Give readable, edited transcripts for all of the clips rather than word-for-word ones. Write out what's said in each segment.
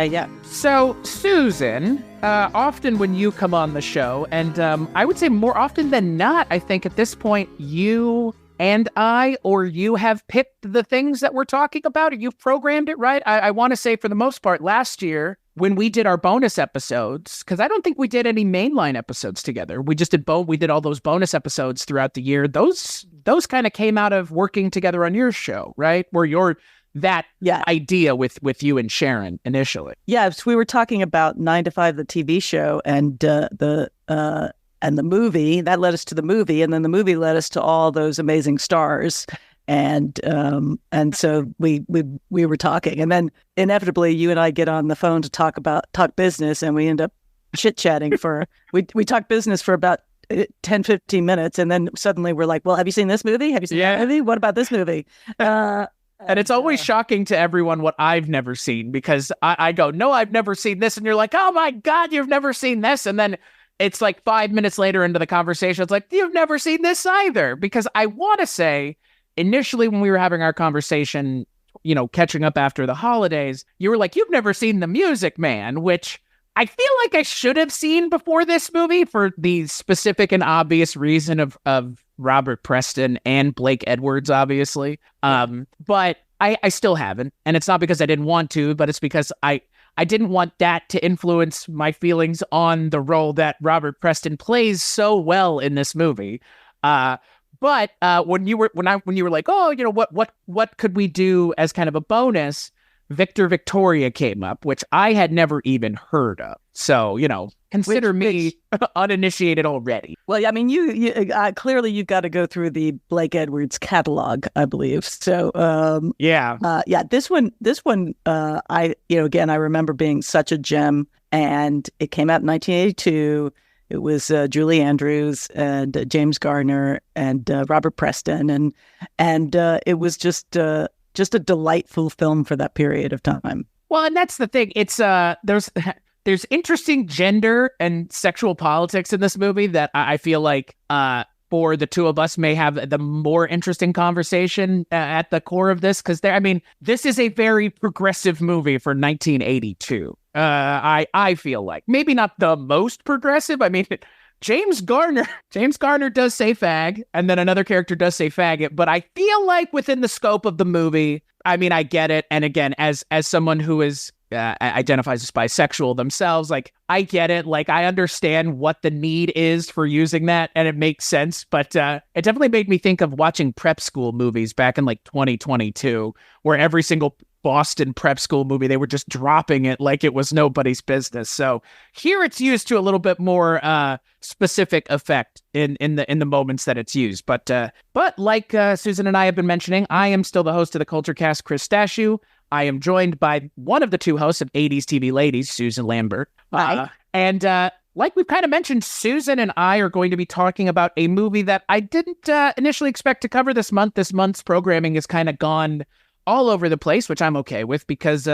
Yeah. So, Susan, often when you come on the show, and I would say more often than not, I think at this point, you and I, or you have picked the things that we're talking about, or you've programmed it, right? I want to say for the most part, last year, when we did our bonus episodes, because I don't think we did any mainline episodes together. We just did we did all those bonus episodes throughout the year. Those kind of came out of working together on your show, right? Where you're that idea with you and Sharon initially. Yes, we were talking about 9 to 5, the TV show, and the movie. That led us to the movie, and then the movie led us to all those amazing stars. And so we were talking, and then inevitably you and I get on the phone to talk business, and we end up chit-chatting we talk business for about 10, 15 minutes, and then suddenly we're like, well, have you seen this movie? Have you seen that movie? What about this movie? And it's always shocking to everyone what I've never seen, because I go, no, I've never seen this. And you're like, oh my God, you've never seen this. And then it's like 5 minutes later into the conversation, it's like, you've never seen this either. Because I want to say, initially when we were having our conversation, catching up after the holidays, you were like, you've never seen The Music Man, which I feel like I should have seen before this movie for the specific and obvious reason of Robert Preston and Blake Edwards, obviously. But I still haven't. And it's not because I didn't want to, but it's because I didn't want that to influence my feelings on the role that Robert Preston plays so well in this movie. But when you were like, oh, what could we do as kind of a bonus? Viktoria came up, which I had never even heard of. So, consider me uninitiated already. Well, yeah, I mean, you clearly you've got to go through the Blake Edwards catalog, I believe. So, this one, again, I remember being such a gem, and it came out in 1982. It was Julie Andrews and James Garner and Robert Preston, and it was just a delightful film for that period of time. Well, and that's the thing. It's there's interesting gender and sexual politics in this movie that I feel like for the two of us may have the more interesting conversation at the core of this, because this is a very progressive movie for 1982. I feel like maybe not the most progressive. I mean, James Garner does say fag, and then another character does say faggot, but I feel like within the scope of the movie, I mean, I get it. And again, as someone who is identifies as bisexual themselves, like, I get it. Like, I understand what the need is for using that, and it makes sense. But it definitely made me think of watching prep school movies back in like 2022, where every single Boston prep school movie, they were just dropping it like it was nobody's business. So here it's used to a little bit more specific effect in the moments that it's used. But like Susan and I have been mentioning, I am still the host of the Kulturecast, Chris Stachiw. I am joined by one of the two hosts of 80s TV Ladies, Susan Lambert. And like we've kind of mentioned, Susan and I are going to be talking about a movie that I didn't initially expect to cover this month. This month's programming has kind of gone all over the place, which I'm okay with, because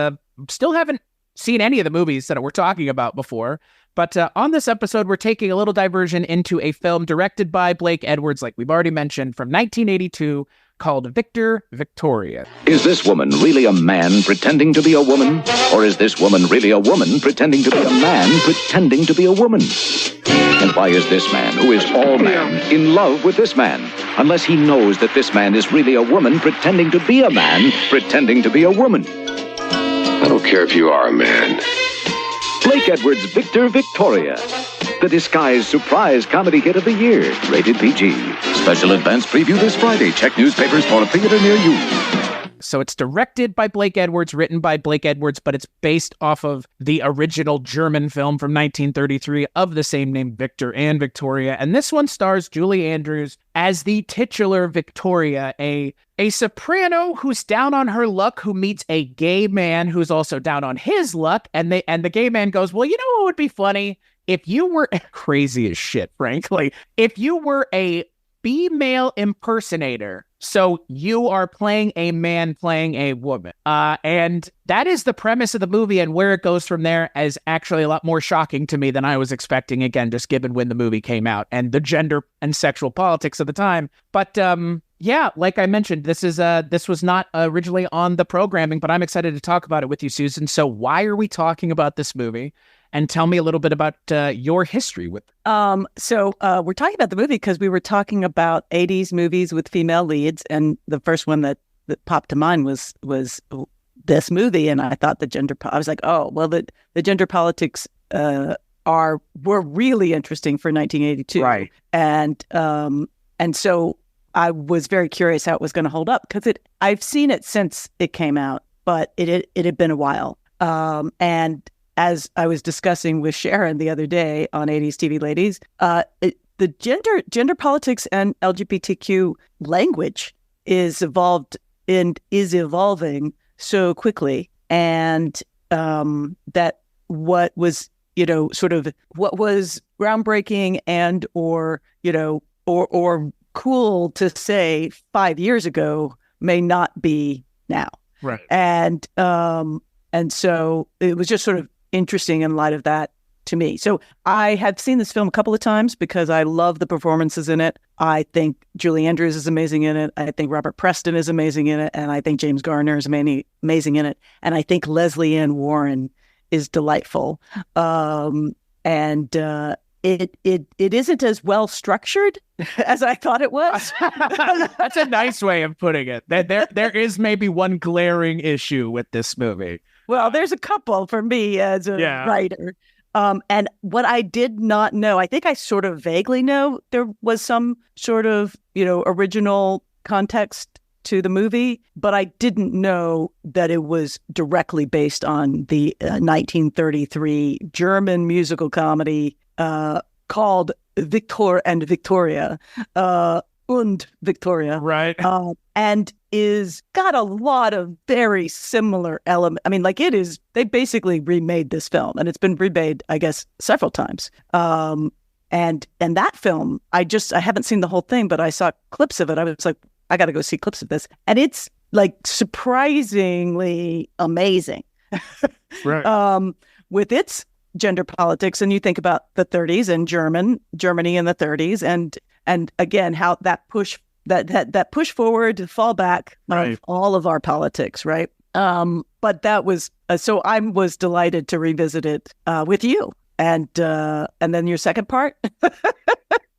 still haven't seen any of the movies that we're talking about before. But on this episode, we're taking a little diversion into a film directed by Blake Edwards, like we've already mentioned, from 1982, called Viktoria. Is this woman really a man pretending to be a woman? Or is this woman really a woman pretending to be a man pretending to be a woman? And why is this man, who is all man, in love with this man, unless he knows that this man is really a woman pretending to be a man pretending to be a woman? I don't care if you are a man. Blake Edwards' Viktoria, the disguised surprise comedy hit of the year, rated PG. Special advance preview this Friday. Check newspapers for a theater near you. So it's directed by Blake Edwards, written by Blake Edwards, but it's based off of the original German film from 1933 of the same name, Viktor and Viktoria. And this one stars Julie Andrews as the titular Viktoria, a soprano who's down on her luck, who meets a gay man who's also down on his luck. And the gay man goes, well, you know what would be funny? If you were crazy as shit, frankly, if you were a female impersonator, so you are playing a man playing a woman. And that is the premise of the movie, and where it goes from there is actually a lot more shocking to me than I was expecting, again, just given when the movie came out and the gender and sexual politics of the time. But Yeah, like I mentioned, this was not originally on the programming, but I'm excited to talk about it with you, Susan. So why are we talking about this movie? And tell me a little bit about your history with it. So we're talking about the movie because we were talking about 80s movies with female leads, and the first one that popped to mind was this movie, and I thought I was like, oh, well, the gender politics were really interesting for 1982, right? And so I was very curious how it was going to hold up because I've seen it since it came out, but it had been a while, and as I was discussing with Sharon the other day on 80s TV Ladies, the gender politics and LGBTQ language is evolving so quickly, and that what was what was groundbreaking and or cool to say 5 years ago may not be now, right? And so it was just sort of interesting in light of that to me. So I have seen this film a couple of times because I love the performances in it. I think Julie Andrews is amazing in it. I think Robert Preston is amazing in it. And I think James Garner is amazing in it. And I think Leslie Ann Warren is delightful. It isn't as well structured as I thought it was. That's a nice way of putting it. There is maybe one glaring issue with this movie. Well, there's a couple for me as a writer. And what I did not know, I think I sort of vaguely know there was some sort of, original context to the movie, but I didn't know that it was directly based on the 1933 German musical comedy called Viktor and Viktoria, und Viktoria. Right. And is got a lot of very similar elements. I mean, they basically remade this film, and it's been remade, I guess, several times. And that film, I haven't seen the whole thing, but I saw clips of it. I was like, I got to go see clips of this. And it's like surprisingly amazing. Right. With its gender politics, and you think about the 30s and Germany in the 30s, and again, how that push forward to fall back of all of our politics, right? But that was so I was delighted to revisit it with you, and then your second part.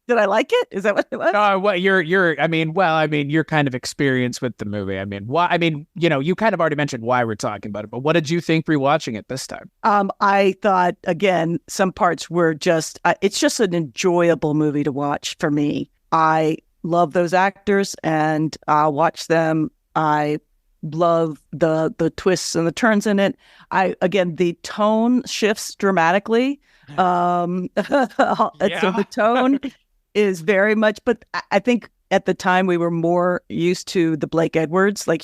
Did I like it? Is that what it was? You're kind of experienced with the movie. I mean, why? I mean, you kind of already mentioned why we're talking about it, but what did you think rewatching it this time? I thought, again, some parts were just, it's just an enjoyable movie to watch for me. I love those actors and I'll watch them. I love the twists and the turns in it. The tone shifts dramatically. So the tone is very much, but I think at the time we were more used to the Blake Edwards. Blake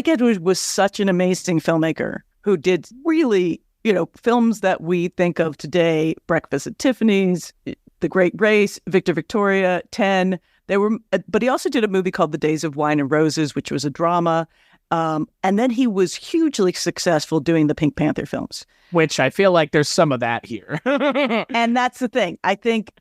Edwards was such an amazing filmmaker who did really, films that we think of today, Breakfast at Tiffany's, The Great Race, Victor, Viktoria, 10. But he also did a movie called The Days of Wine and Roses, which was a drama. And then he was hugely successful doing the Pink Panther films. Which I feel like there's some of that here. And that's the thing. I think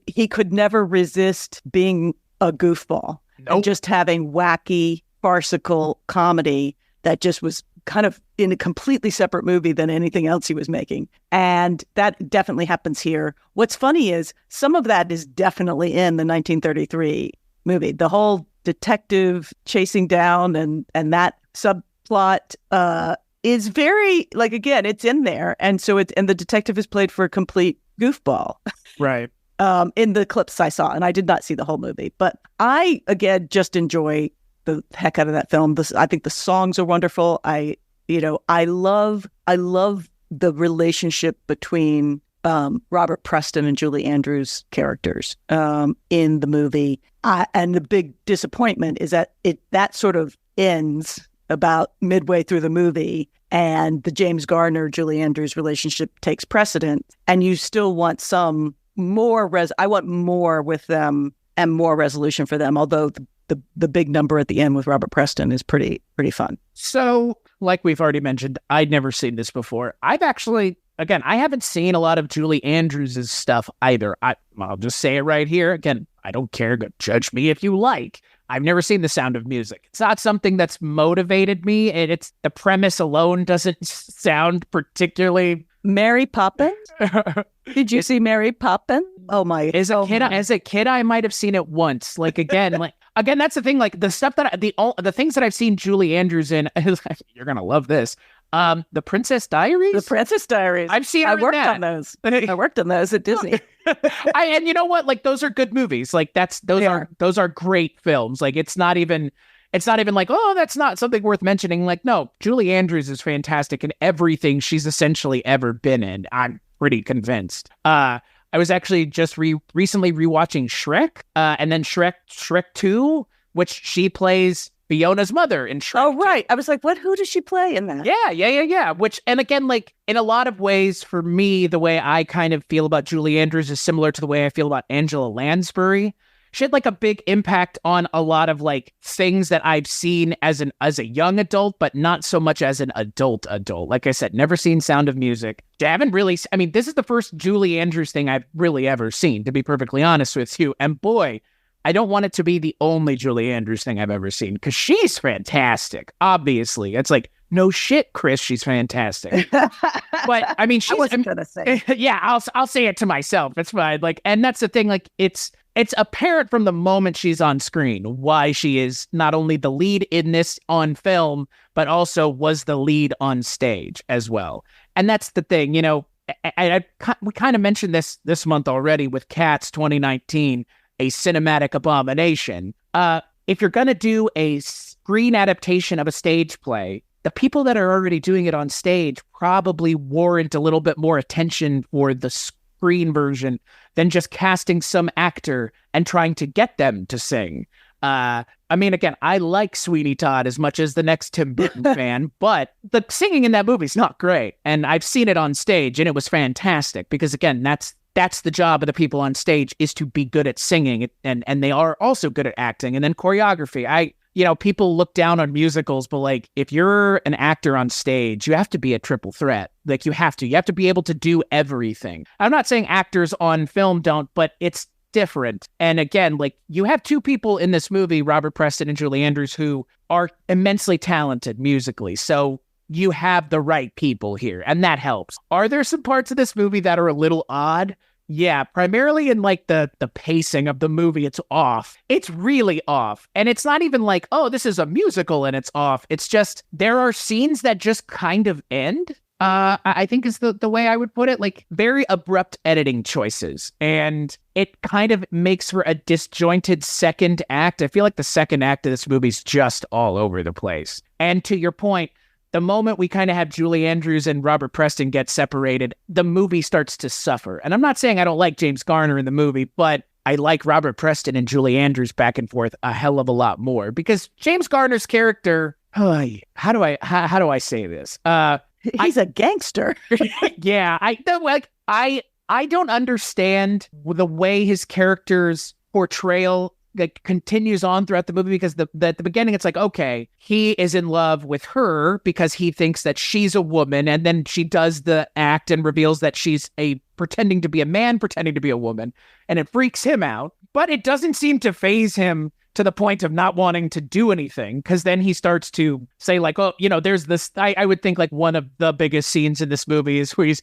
he could never resist being a goofball. Nope. And just having wacky, farcical comedy that just was kind of in a completely separate movie than anything else he was making. And that definitely happens here. What's funny is some of that is definitely in the 1933 movie. The whole detective chasing down and that subplot is very, again, it's in there. And so and the detective is played for a complete goofball. Right. In the clips I saw, and I did not see the whole movie, but I, again, just enjoy the heck out of that film. I think the songs are wonderful. I love the relationship between Robert Preston and Julie Andrews' characters in the movie. And the big disappointment is that that sort of ends about midway through the movie, and the James Garner, Julie Andrews relationship takes precedent, and you still want some more I want more with them and more resolution for them, although the big number at the end with Robert Preston is pretty fun. So, like we've already mentioned, I'd never seen this before. I've actually, again, I haven't seen a lot of Julie Andrews' stuff either. I'll just say it right here. Again, I don't care. Go judge me if you like. I've never seen The Sound of Music. It's not something that's motivated me. And it's the premise alone doesn't sound particularly. Mary Poppins? Did you see Mary Poppins? Oh my! As a kid, I might have seen it once. Like again, that's the thing. Like the stuff that the things that I've seen Julie Andrews in. You're gonna love this. The Princess Diaries. The Princess Diaries. I've seen. I worked on those. I worked on those at Disney. And you know what? Like those are good movies. Like those are great films. Like it's not even like, oh, that's not something worth mentioning. Like, no, Julie Andrews is fantastic in everything she's essentially ever been in. I'm pretty convinced. I was actually just recently rewatching Shrek, and then Shrek 2, which she plays Fiona's mother in Shrek. Oh, right. I was like, who does she play in that? Yeah. Which, and again, like in a lot of ways, for me, the way I kind of feel about Julie Andrews is similar to the way I feel about Angela Lansbury. She had like a big impact on a lot of like things that I've seen as a young adult, but not so much as an adult. Like I said, never seen Sound of Music. This is the first Julie Andrews thing I've really ever seen, to be perfectly honest with you. And boy, I don't want it to be the only Julie Andrews thing I've ever seen, because she's fantastic. Obviously, it's like, no shit, Chris, she's fantastic. But I mean, I wasn't gonna say. Yeah, I'll say it to myself. It's fine. Like, and that's the thing. Like, it's apparent from the moment she's on screen why she is not only the lead in this on film, but also was the lead on stage as well. And that's the thing, you know. We kind of mentioned this month already with Cats 2019, a cinematic abomination. If you're gonna do a screen adaptation of a stage play, the people that are already doing it on stage probably warrant a little bit more attention for the screen version than just casting some actor and trying to get them to sing. Again, I like Sweeney Todd as much as the next Tim Burton fan, but the singing in that movie is not great. And I've seen it on stage, and it was fantastic because, again, that's the job of the people on stage, is to be good at singing, and they are also good at acting. And then choreography. People look down on musicals, but like, if you're an actor on stage, you have to be a triple threat. Like you have to be able to do everything. I'm not saying actors on film don't, but it's different. And again, like, you have two people in this movie, Robert Preston and Julie Andrews, who are immensely talented musically. So you have the right people here, and that helps. Are there some parts of this movie that are a little odd? Yeah, primarily in like the pacing of the movie, it's off. It's really off. And it's not even like, oh, this is a musical and it's off. It's just, there are scenes that just kind of end. I think is the way I would put it, like very abrupt editing choices. And it kind of makes for a disjointed second act. I feel like the second act of this movie is just all over the place. And to your point, the moment we kind of have Julie Andrews and Robert Preston get separated, the movie starts to suffer. And I'm not saying I don't like James Garner in the movie, but I like Robert Preston and Julie Andrews back and forth a hell of a lot more, because James Garner's character, how do I say this? He's a gangster. Yeah, I don't understand the way his character's portrayal continues on throughout the movie, because at the beginning it's like, okay, he is in love with her because he thinks that she's a woman, and then she does the act and reveals that she's pretending to be a man, pretending to be a woman, and it freaks him out. But it doesn't seem to faze him to the point of not wanting to do anything, because then he starts to say like, oh, there's this, I would think like one of the biggest scenes in this movie is where he's,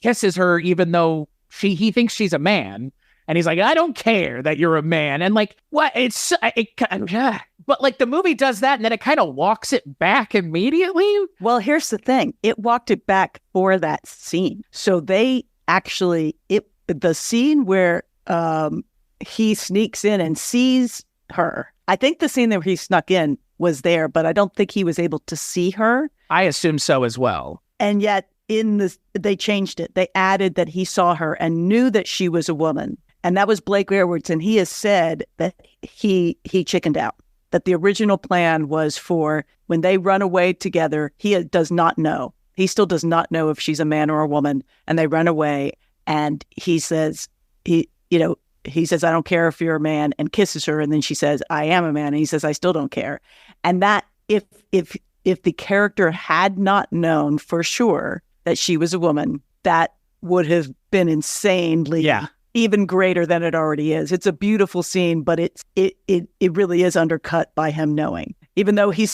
kisses her even though he thinks she's a man. And he's like, I don't care that you're a man. And like, what? But like the movie does that, and then it kind of walks it back immediately. Well, here's the thing. It walked it back for that scene. So they actually, the scene where he sneaks in and sees her. I think the scene where he snuck in was there, but I don't think he was able to see her. I assume so as well. And yet they changed it. They added that he saw her and knew that she was a woman. And that was Blake Edwards, and he has said that he chickened out, that the original plan was for when they run away together, he does not know. He still does not know if she's a man or a woman, and they run away, and he says, he says, I don't care if you're a man, and kisses her, and then she says, I am a man, and he says, I still don't care. And that if the character had not known for sure that she was a woman, that would have been insanely even greater than it already is. It's a beautiful scene, but it really is undercut by him knowing, even though he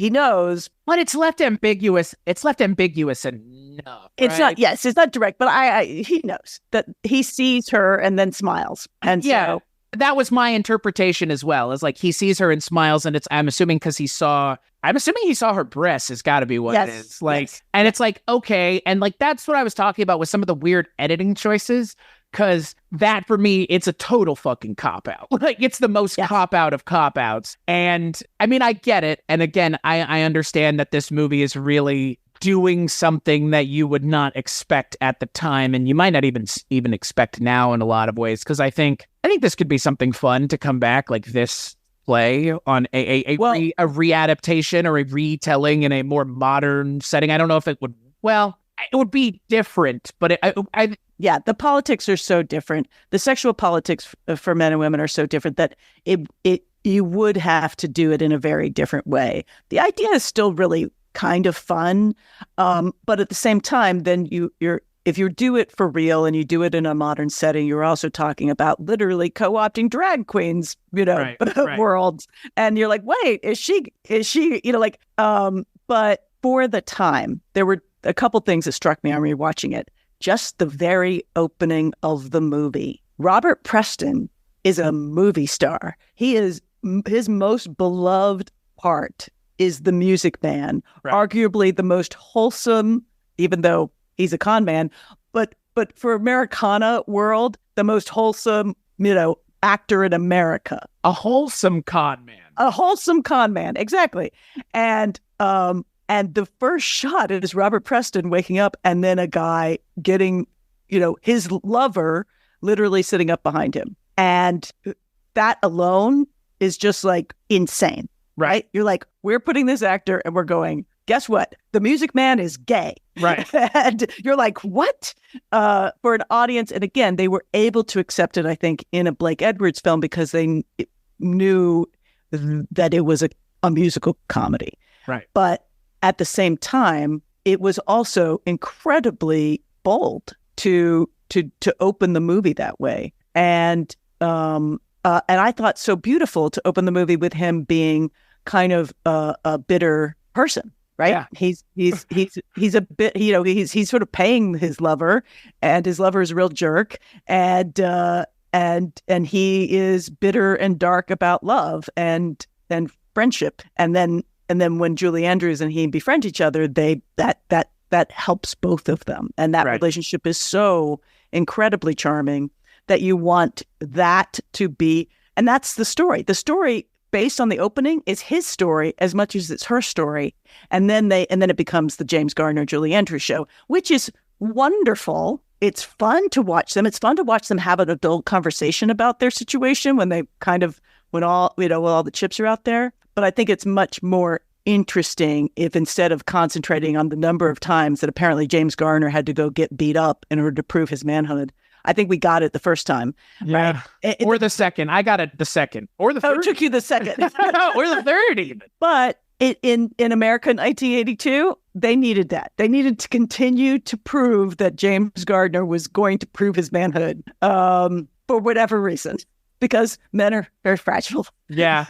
knows, but it's left ambiguous. It's left ambiguous enough. It's not. Yes, it's not direct, but he knows that he sees her and then smiles, and yeah. So that was my interpretation as well. Is like he sees her and smiles, and I'm assuming he saw her breasts has got to be what it is. Like, yes. And it's like, okay. And like, that's what I was talking about with some of the weird editing choices. Cause that for me, it's a total fucking cop out. Like it's the most cop out of cop outs. And I mean, I get it. And again, I understand that this movie is really doing something that you would not expect at the time. And you might not even expect now in a lot of ways. Cause I think this could be something fun to come back like this play on a readaptation or a retelling in a more modern setting. I don't know if it would, it would be different, but yeah, the politics are so different. The sexual politics for men and women are so different that you would have to do it in a very different way. The idea is still really kind of fun, but at the same time, then if you do it for real and you do it in a modern setting, you're also talking about literally co-opting drag queens, worlds. And you're like, wait, is she, but for the time, there were a couple things that struck me on rewatching it. Just the very opening of the movie. Robert Preston is a movie star. His most beloved part is the Music Man, arguably the most wholesome, even though he's a con man, but for Americana world, the most wholesome, actor in America. A wholesome con man. A wholesome con man, exactly. And the first shot is Robert Preston waking up and then a guy getting, his lover literally sitting up behind him. And that alone is just like insane, right? You're like, we're putting this actor and we're going, guess what? The Music Man is gay. Right. And you're like, what? For an audience. And again, they were able to accept it, I think, in a Blake Edwards film because they knew that it was a musical comedy. Right. But at the same time, it was also incredibly bold to open the movie that way, and I thought so beautiful to open the movie with him being kind of a bitter person, right? Yeah. He's a bit, he's sort of paying his lover, and his lover is a real jerk, and he is bitter and dark about love and friendship, and then when Julie Andrews and he befriend each other, that helps both of them. And that relationship is so incredibly charming that you want that to be, and that's the story. The story based on the opening is his story as much as it's her story. And then it becomes the James Garner, Julie Andrews show, which is wonderful. It's fun to watch them. It's fun to watch them have an adult conversation about their situation when all the chips are out there. But I think it's much more interesting if instead of concentrating on the number of times that apparently James Garner had to go get beat up in order to prove his manhood. I think we got it the first time. Yeah. Right? Or the second. I got it the second. Or the third. It took you the second. Or the third even. But in America in 1982, they needed that. They needed to continue to prove that James Garner was going to prove his manhood for whatever reason. Because men are very fragile. Yeah.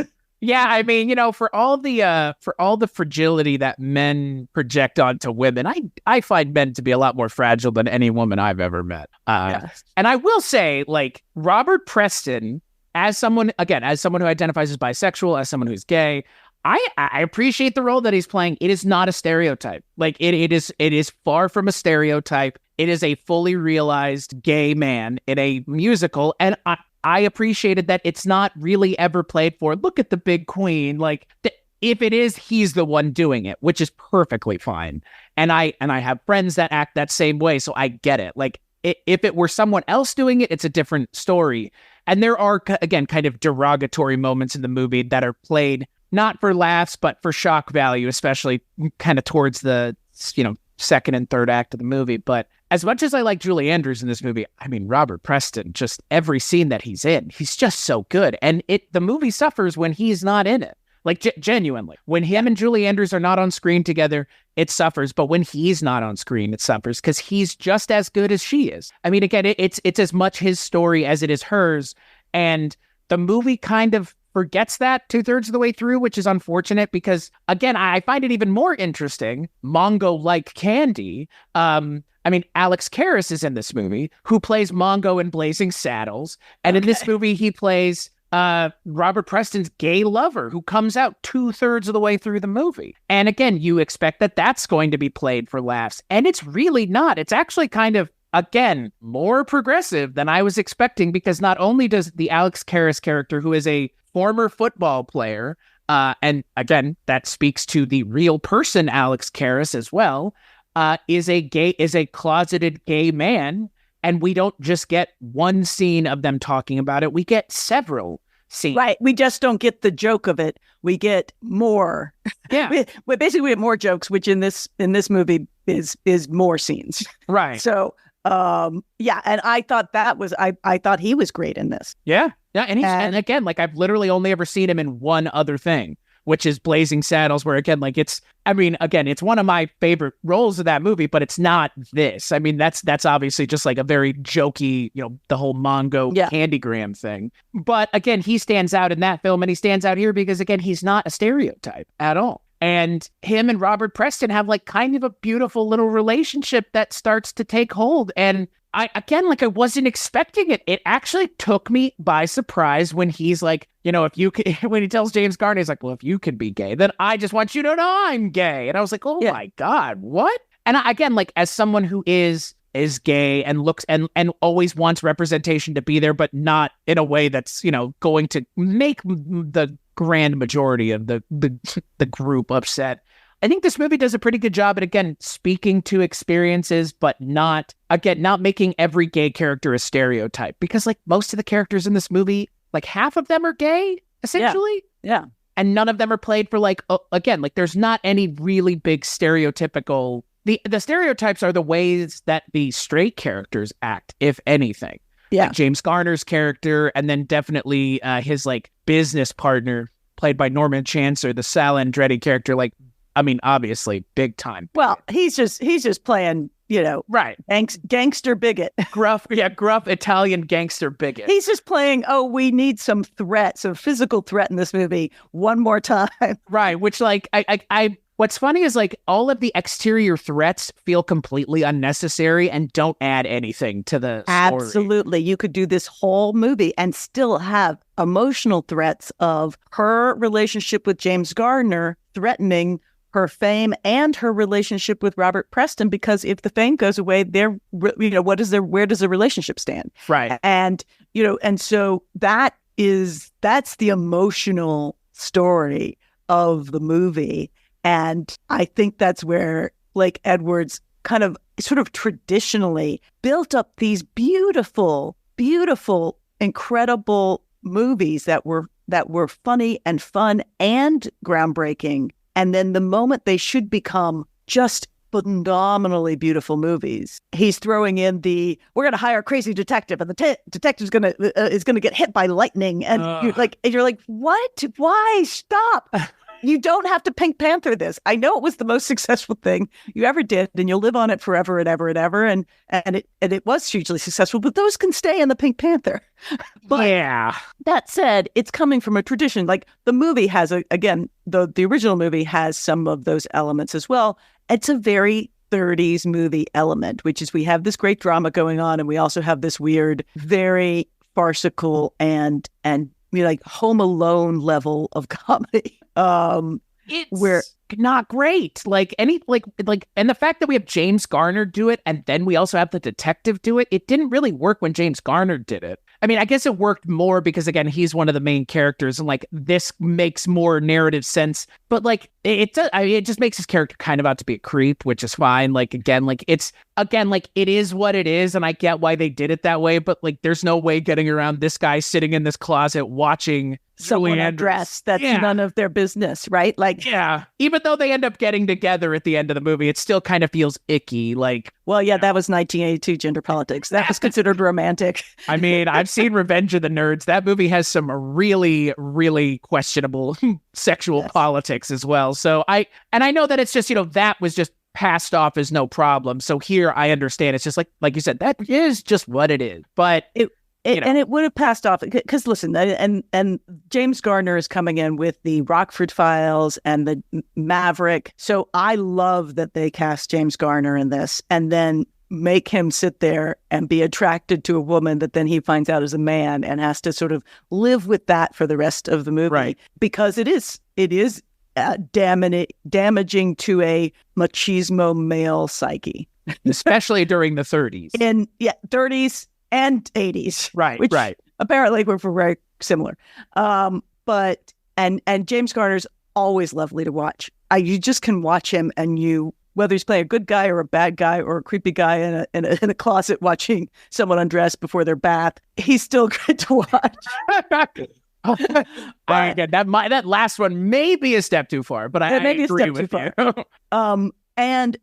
Yeah, I mean, for all the fragility that men project onto women, I find men to be a lot more fragile than any woman I've ever met. Yes. And I will say, like, Robert Preston, as someone who identifies as bisexual, as someone who's gay, I appreciate the role that he's playing. It is not a stereotype. Like, it is far from a stereotype. It is a fully realized gay man in a musical, and I appreciated that it's not really ever played for, look at the big queen. Like, if it is, he's the one doing it, which is perfectly fine. And I have friends that act that same way, so I get it. Like, if it were someone else doing it, it's a different story. And there are, again, kind of derogatory moments in the movie that are played not for laughs, but for shock value, especially kind of towards the, second and third act of the movie. But as much as I like Julie Andrews in this movie, I mean, Robert Preston, just every scene that he's in, he's just so good. And the movie suffers when he's not in it. Like genuinely, when him and Julie Andrews are not on screen together, it suffers. But when he's not on screen, it suffers because he's just as good as she is. I mean, again, it's as much his story as it is hers. And the movie kind of forgets that 2/3 of the way through, which is unfortunate because, again, I find it even more interesting. Mongo like Candy. I mean, Alex Karras is in this movie, who plays Mongo in Blazing Saddles. And in this movie, he plays Robert Preston's gay lover, who comes out 2/3 of the way through the movie. And again, you expect that that's going to be played for laughs. And it's really not. It's actually kind of, again, more progressive than I was expecting, because not only does the Alex Karras character, who is a former football player, and again, that speaks to the real person Alex Karras as well, is a closeted gay man, and we don't just get one scene of them talking about it. We get several scenes. Right. We just don't get the joke of it. We get more. Yeah. we basically have more jokes, which in this movie is more scenes. Right. So, yeah. And I thought I thought he was great in this. Yeah. Yeah. And again, like, I've literally only ever seen him in one other thing, which is Blazing Saddles, where again, like, it's one of my favorite roles of that movie, but it's not this. I mean, that's obviously just like a very jokey, the whole Mongo Candygram thing. But again, he stands out in that film, and he stands out here because, again, he's not a stereotype at all. And him and Robert Preston have like kind of a beautiful little relationship that starts to take hold. And I wasn't expecting it. It actually took me by surprise when he's like, if you can, when he tells James Garner, he's like, well, if you can be gay, then I just want you to know I'm gay. And I was like, oh my God, what? And again, like, as someone who is gay and looks and always wants representation to be there, but not in a way that's, going to make the grand majority of the group upset. I think this movie does a pretty good job at, again, speaking to experiences, but not making every gay character a stereotype, because like most of the characters in this movie, like half of them are gay, essentially. Yeah. And none of them are played for like, again, like there's not any really big stereotypical, the stereotypes are the ways that the straight characters act, if anything. Yeah. Like James Garner's character, and then definitely his like business partner, played by Norman Chancellor, the Sal Andretti character, like, I mean, obviously, big time. Well, he's just playing, right, gangster bigot, gruff Italian gangster bigot. He's just playing. Oh, we need some physical threat in this movie one more time. Right, which like I what's funny is like all of the exterior threats feel completely unnecessary and don't add anything to the story. Absolutely, you could do this whole movie and still have emotional threats of her relationship with James Garner threatening her fame and her relationship with Robert Preston, because if the fame goes away, where does the relationship stand? Right. And, and so that's the emotional story of the movie. And I think that's where Blake Edwards kind of sort of traditionally built up these beautiful, beautiful, incredible movies that were funny and fun and groundbreaking. And then the moment they should become just phenomenally beautiful movies, he's throwing in we're going to hire a crazy detective, and the detective's is going to get hit by lightning, and you're like, what? Why? Stop! You don't have to Pink Panther this. I know it was the most successful thing you ever did, and you'll live on it forever and ever and ever. And it was hugely successful, but those can stay in the Pink Panther. But yeah. That said, it's coming from a tradition. Like the movie has the original movie has some of those elements as well. It's a very 30s movie element, which is we have this great drama going on, and we also have this weird, very farcical and like Home Alone level of comedy. It's not great. Like and the fact that we have James Garner do it, and then we also have the detective do it, it didn't really work when James Garner did it. I mean, I guess it worked more because, again, he's one of the main characters, and like this makes more narrative sense. But like It does. I mean, it just makes his character kind of out to be a creep, which is fine. Like it is what it is, and I get why they did it that way. But like, there's no way getting around this guy sitting in this closet watching someone undress. That's none of their business, right? Like, yeah. Even though they end up getting together at the end of the movie, it still kind of feels icky. Like, well, yeah, that was 1982 gender politics. That was considered romantic. I mean, I've seen Revenge of the Nerds. That movie has some really, really questionable sexual politics as well. So I know that it's just, that was just passed off as no problem. So here I understand it's just like you said, that is just what it is. But and it would have passed off because listen, and James Garner is coming in with the Rockford Files and the Maverick. So I love that they cast James Garner in this and then make him sit there and be attracted to a woman that then he finds out is a man and has to sort of live with that for the rest of the movie. Right. Because it is damaging to a machismo male psyche. Especially during the 30s. 30s. And 80s, right? Which right. Apparently, we're very similar. But James Garner's always lovely to watch. You just can watch him, and whether he's playing a good guy or a bad guy or a creepy guy in a closet watching someone undress before their bath, he's still great to watch. Again, that last one may be a step too far, but I agree with you. And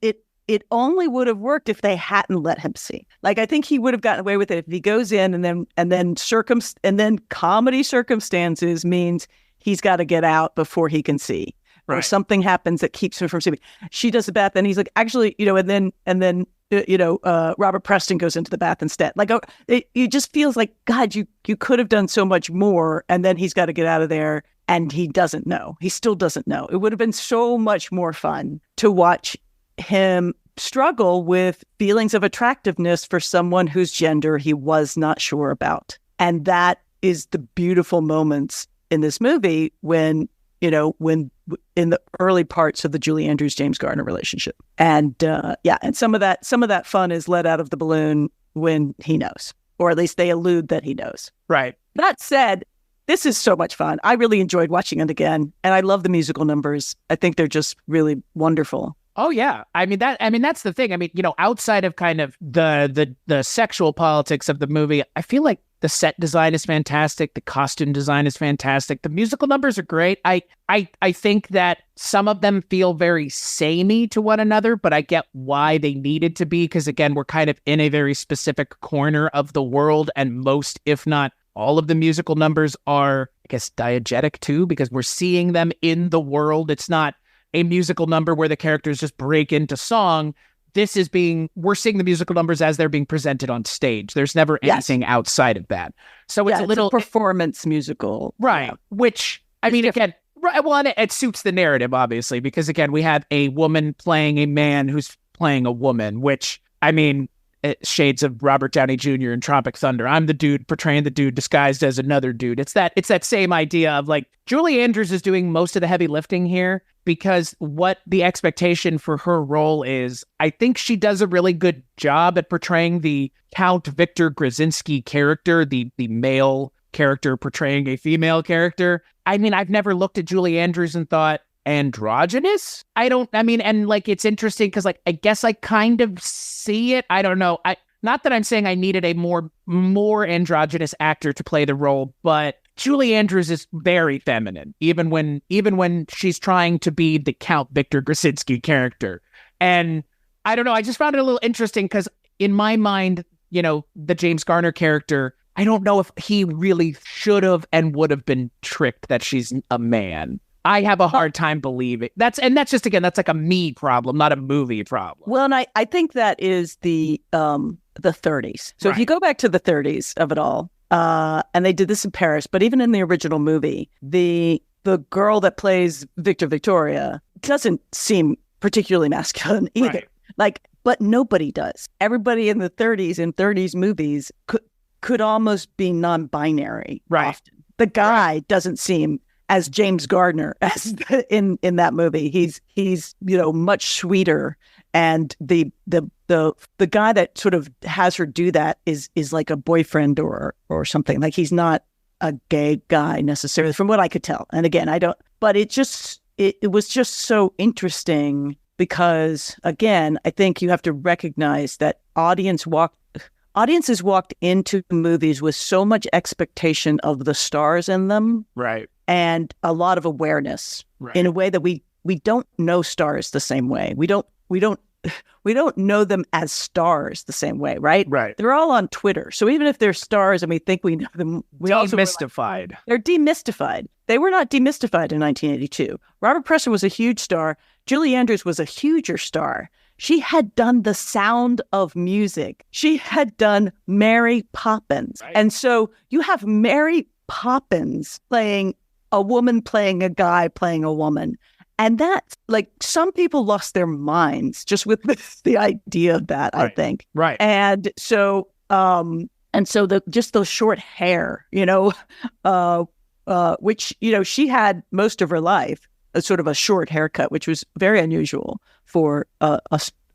it only would have worked if they hadn't let him see. Like, I think he would have gotten away with it if he goes in and then comedy circumstances means he's got to get out before he can see. Right. Or something happens that keeps him from seeing. She does the bath, and he's like, actually, and then Robert Preston goes into the bath instead. Like, it just feels like, God, you could have done so much more, and then he's got to get out of there, and he doesn't know. He still doesn't know. It would have been so much more fun to watch him struggle with feelings of attractiveness for someone whose gender he was not sure about. And that is the beautiful moments in this movie when in the early parts of the Julie Andrews James Garner relationship. And and some of that fun is let out of the balloon when he knows, or at least they allude that he knows. Right. That said, this is so much fun. I really enjoyed watching it again, and I love the musical numbers. I think they're just really wonderful. Oh yeah, I mean that's the thing. I mean, outside of kind of the sexual politics of the movie, I feel like the set design is fantastic. The costume design is fantastic. The musical numbers are great. I think that some of them feel very samey to one another, but I get why they needed to be, because again, we're kind of in a very specific corner of the world, and most, if not all of the musical numbers are, I guess, diegetic too, because we're seeing them in the world. It's not a musical number where the characters just break into song. We're seeing the musical numbers as they're being presented on stage. There's never anything outside of that. So it's a performance musical. Right. Yeah. Which, I mean, again, right, well, it suits the narrative, obviously, because again, we have a woman playing a man who's playing a woman, which, I mean, shades of Robert Downey Jr. in Tropic Thunder. I'm the dude portraying the dude disguised as another dude. It's that same idea of like, Julie Andrews is doing most of the heavy lifting here, because what the expectation for her role is, I think she does a really good job at portraying the Count Viktor Grzinski character, the male character portraying a female character. I mean, I've never looked at Julie Andrews and thought, androgynous? And like, it's interesting because like, I guess I kind of see it. I don't know. Not that I'm saying I needed a more androgynous actor to play the role, but Julie Andrews is very feminine, even when she's trying to be the Count Viktor Grzinski character. And I don't know, I just found it a little interesting because in my mind, the James Garner character, I don't know if he really should have and would have been tricked that she's a man. I have a hard time believing that's just, again, that's like a me problem, not a movie problem. Well, and I think that is the 30s. So right. If you go back to the 30s of it all, and they did this in Paris, but even in the original movie, the girl that plays Viktoria doesn't seem particularly masculine either. Right. Like, but nobody does. Everybody in the 30s in 30s movies could almost be non-binary. Right. Often. The guy doesn't seem as James Garner as in that movie. He's much sweeter, and the guy that sort of has her do that is like a boyfriend or something. Like, he's not a gay guy necessarily, from what I could tell. And again, I don't. But it it was just so interesting because, again, I think you have to recognize that audiences walked into movies with so much expectation of the stars in them, Right. and a lot of awareness in a way that we don't know stars the same way. We don't know them as stars the same way, right? Right. They're all on Twitter. So even if they're stars and we think we know them, we also Demystified. they're demystified. They were not demystified in 1982. Robert Preston was a huge star. Julie Andrews was a huger star. She had done The Sound of Music. She had done Mary Poppins. Right. And so you have Mary Poppins playing a woman, playing a guy, playing a woman. And that's like, some people lost their minds just with the idea of that, I think. Right. And so just those short hair, which, she had most of her life, a sort of a short haircut, which was very unusual for a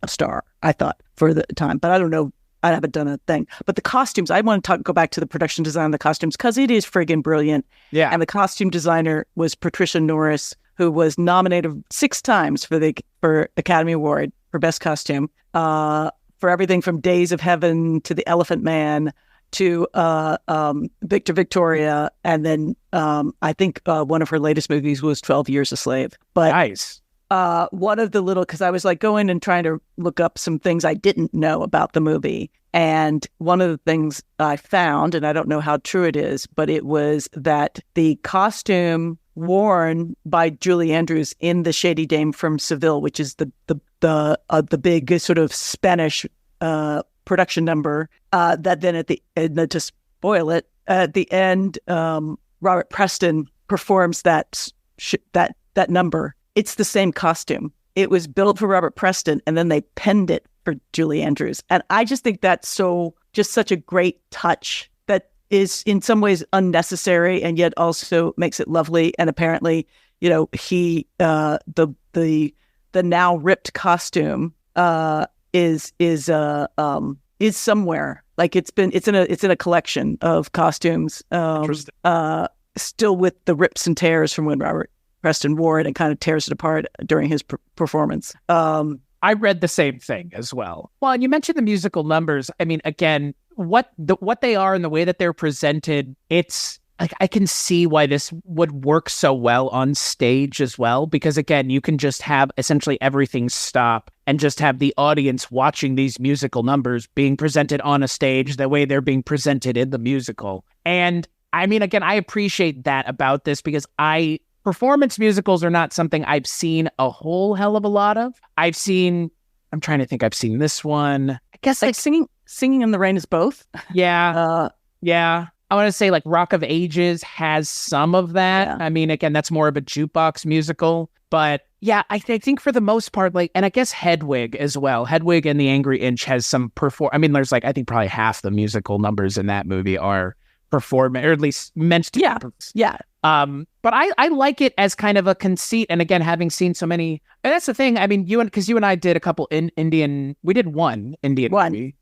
star, I thought, for the time. But I don't know. I haven't done a thing. But the costumes, I want to go back to the production design of the costumes because it is friggin' brilliant. Yeah. And the costume designer was Patricia Norris, who was nominated 6 times for Academy Award for Best Costume, for everything from Days of Heaven to The Elephant Man to Viktor, Viktoria, and then I think one of her latest movies was 12 Years a Slave. But Nice. one of the because I was like going and trying to look up some things I didn't know about the movie. And one of the things I found, and I don't know how true it is, but it was that the costume worn by Julie Andrews in The Shady Dame from Seville, which is the big sort of Spanish production number, that then to spoil it, at the end, Robert Preston performs that number. It's the same costume. It was built for Robert Preston, and then they penned it for Julie Andrews. And I just think that's just such a great touch that is in some ways unnecessary and yet also makes it lovely. And apparently, he the now ripped costume is somewhere. Like it's in a collection of costumes, still with the rips and tears from when Robert Preston wore it and kind of tears it apart during his performance. I read the same thing as well. Well, and you mentioned the musical numbers. I mean, again, what they are and the way that they're presented, it's like I can see why this would work so well on stage as well, because again, you can just have essentially everything stop and just have the audience watching these musical numbers being presented on a stage the way they're being presented in the musical. And I mean, again, I appreciate that about this because performance musicals are not something I've seen a whole hell of a lot of. I'm trying to think, I've seen this one. I guess like Singing in the Rain is both. Yeah. Yeah. I want to say like Rock of Ages has some of that. Yeah. I mean, again, that's more of a jukebox musical. But yeah, I think for the most part, and I guess Hedwig as well. Hedwig and the Angry Inch has some I mean, there's I think probably half the musical numbers in that movie are performance, or at least meant to. Yeah. Yeah. But I like it as kind of a conceit. And again, having seen so many, and that's the thing. I mean, because you and I did a couple we did one Indian movie.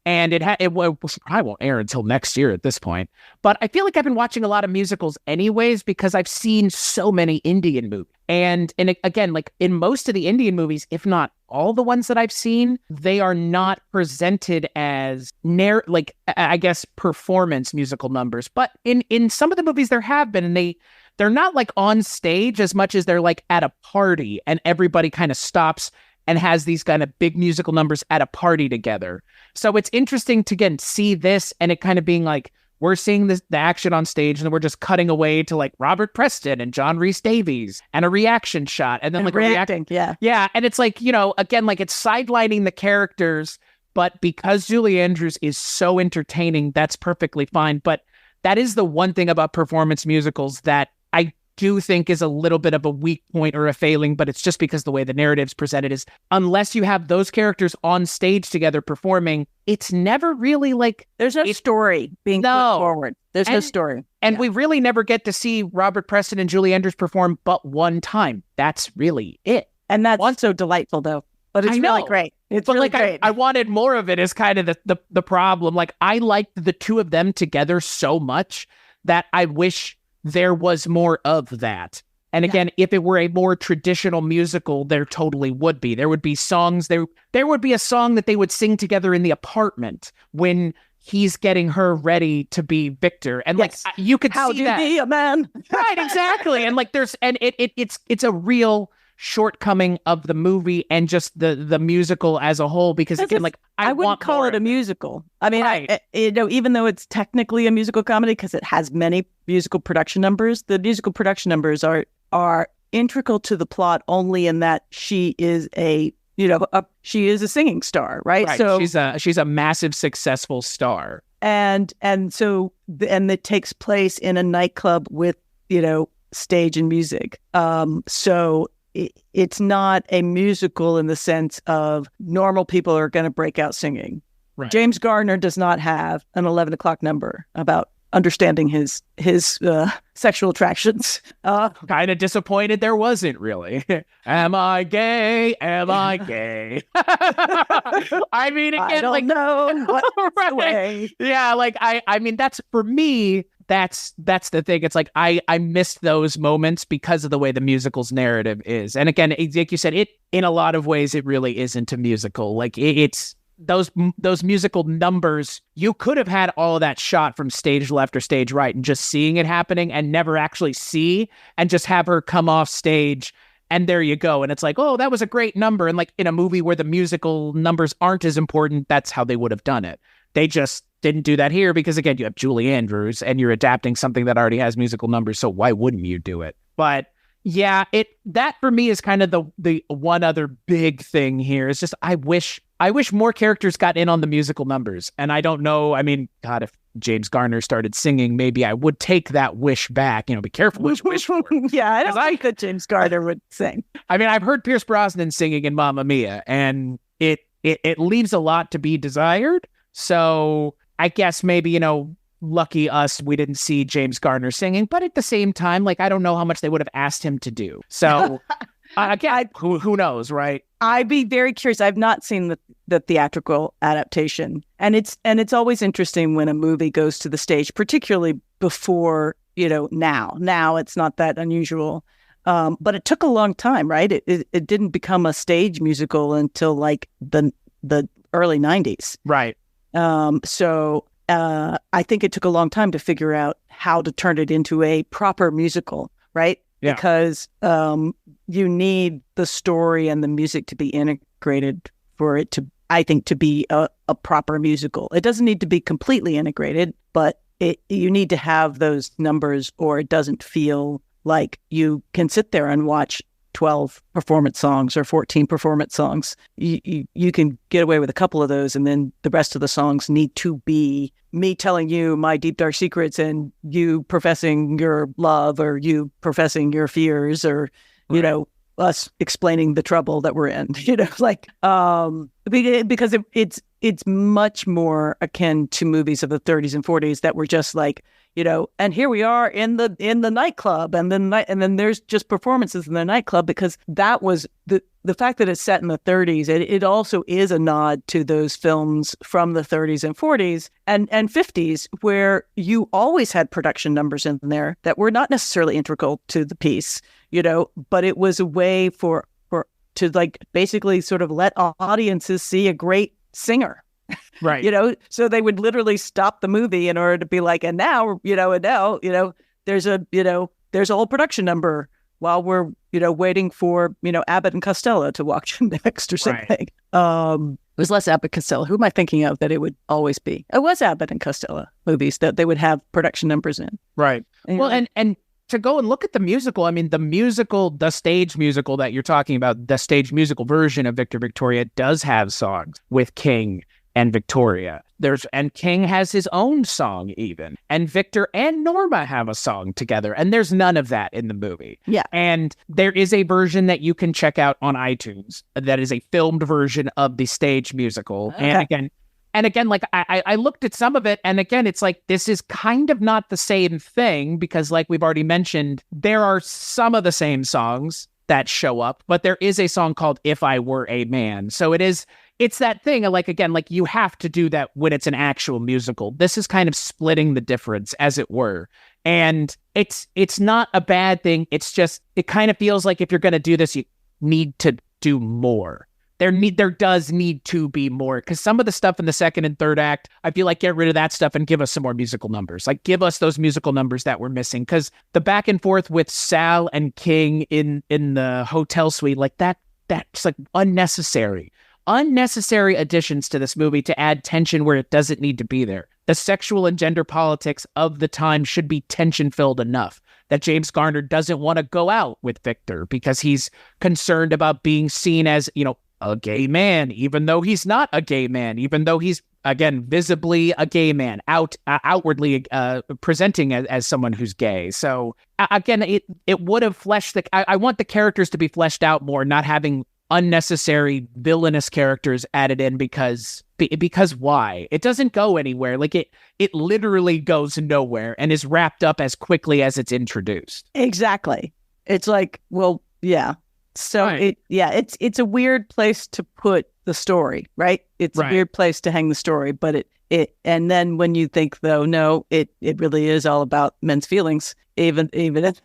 And it probably won't air until next year at this point. But I feel like I've been watching a lot of musicals anyways, because I've seen so many Indian movies. And again, like in most of the Indian movies, if not all the ones that I've seen, they are not presented as I guess performance musical numbers. But in some of the movies there have been, and they're not like on stage as much as they're like at a party and everybody kind of stops and has these kind of big musical numbers at a party together. So it's interesting to, again, see this and it kind of being like, we're seeing the action on stage and then we're just cutting away to like Robert Preston and John Rhys Davies and a reaction shot. And then like reacting. Yeah. Yeah. And it's like, again, like it's sidelining the characters, but because Julie Andrews is so entertaining, that's perfectly fine. But that is the one thing about performance musicals that I do think is a little bit of a weak point or a failing, but it's just because the way the narrative's presented is, unless you have those characters on stage together performing, it's never really like there's no story being put forward. There's no story. And we really never get to see Robert Preston and Julie Andrews perform but one time. That's really it. And that's so delightful though. But it's really great. It's really great. I wanted more of it is kind of the problem. Like I liked the two of them together so much that I wish there was more of that. And again, if it were a more traditional musical, there totally would be. There would be songs. There would be a song that they would sing together in the apartment when he's getting her ready to be Viktor. And like, you could How see do you that. be a man? Right, exactly. And like, it's a real shortcoming of the movie and just the musical as a whole, because again, like, I wouldn't call it a musical. I mean, Right. Even though it's technically a musical comedy because it has many musical production numbers, the musical production numbers are integral to the plot only in that she is a singing star, right? Right. So she's a massive successful star. and it takes place in a nightclub with, stage and music. So it's not a musical in the sense of normal people are going to break out singing. Right. James Garner does not have an 11 o'clock number about understanding his sexual attractions. Kind of disappointed there wasn't really. Am I gay? Am I gay? I mean, again, I don't like, know what right. way. Yeah, like I mean, that's for me. That's the thing. It's like I missed those moments because of the way the musical's narrative is. And again, like you said, it in a lot of ways it really isn't a musical. Like it's those musical numbers. You could have had all of that shot from stage left or stage right and just seeing it happening and never actually see, and just have her come off stage and there you go. And it's like, oh, that was a great number. And like in a movie where the musical numbers aren't as important, that's how they would have done it. They just didn't do that here because, again, you have Julie Andrews and you're adapting something that already has musical numbers. So why wouldn't you do it? But yeah, that for me is kind of the one other big thing here. Is just I wish more characters got in on the musical numbers. And I don't know. I mean, God, if James Garner started singing, maybe I would take that wish back. Be careful what you wish for. Yeah, I don't think that James Garner would sing. I mean, I've heard Pierce Brosnan singing in Mamma Mia, and it leaves a lot to be desired. So I guess maybe, lucky us, we didn't see James Garner singing, but at the same time, like, I don't know how much they would have asked him to do. So again, who knows, right? I'd be very curious. I've not seen the theatrical adaptation, and it's always interesting when a movie goes to the stage, particularly before, now it's not that unusual. But it took a long time, right? It didn't become a stage musical until like the early 90s. Right. So I think it took a long time to figure out how to turn it into a proper musical, right? Yeah. Because you need the story and the music to be integrated for it to, I think, to be a proper musical. It doesn't need to be completely integrated, but you need to have those numbers, or it doesn't feel like you can sit there and watch 12 performance songs or 14 performance songs. You can get away with a couple of those, and then the rest of the songs need to be me telling you my deep dark secrets and you professing your love, or you professing your fears, or Right. us explaining the trouble that we're in. Because it's much more akin to movies of the 30s and 40s that were just like, and here we are in the nightclub, and then there's just performances in the nightclub, because that was the fact that it's set in the 30s. It also is a nod to those films from the 30s and 40s and 50s, where you always had production numbers in there that were not necessarily integral to the piece, but it was a way to like basically sort of let audiences see a great singer. Right. So they would literally stop the movie in order to be like, and now, there's a whole production number while we're, waiting for, Abbott and Costello to watch next or something. Right. It was less Abbott Costello. Who am I thinking of that it would always be? It was Abbott and Costello movies that they would have production numbers in. Right. Anyway. Well, and to go and look at the musical, I mean, the stage musical that you're talking about, the stage musical version of Viktor, Viktoria does have songs with King and Viktoria. And King has his own song even. And Viktor and Norma have a song together. And there's none of that in the movie. Yeah. And there is a version that you can check out on iTunes that is a filmed version of the stage musical. Okay. And again, like I looked at some of it, and again, it's like, this is kind of not the same thing, because like we've already mentioned, there are some of the same songs that show up, but there is a song called If I Were a Man. So it's that thing of like, again, like you have to do that when it's an actual musical. This is kind of splitting the difference, as it were. And it's not a bad thing. It's just, it kind of feels like if you're going to do this, you need to do more. There does need to be more, because some of the stuff in the second and third act, I feel like get rid of that stuff and give us some more musical numbers. Like, give us those musical numbers that we're missing, because the back and forth with Sal and King in the hotel suite, like that's like unnecessary additions to this movie to add tension where it doesn't need to be there. The sexual and gender politics of the time should be tension filled enough that James Garner doesn't want to go out with Viktor because he's concerned about being seen as, a gay man, even though he's not a gay man, even though he's, again, visibly a gay man, outwardly presenting as someone who's gay. So again, it would have fleshed I want the characters to be fleshed out more, not having unnecessary villainous characters added in because why? It doesn't go anywhere. Like it literally goes nowhere and is wrapped up as quickly as it's introduced. Exactly. It's like, well, yeah. So right. It's a weird place to put the story, right? It's a weird place to hang the story, but it and then when you think though, no, it really is all about men's feelings, even if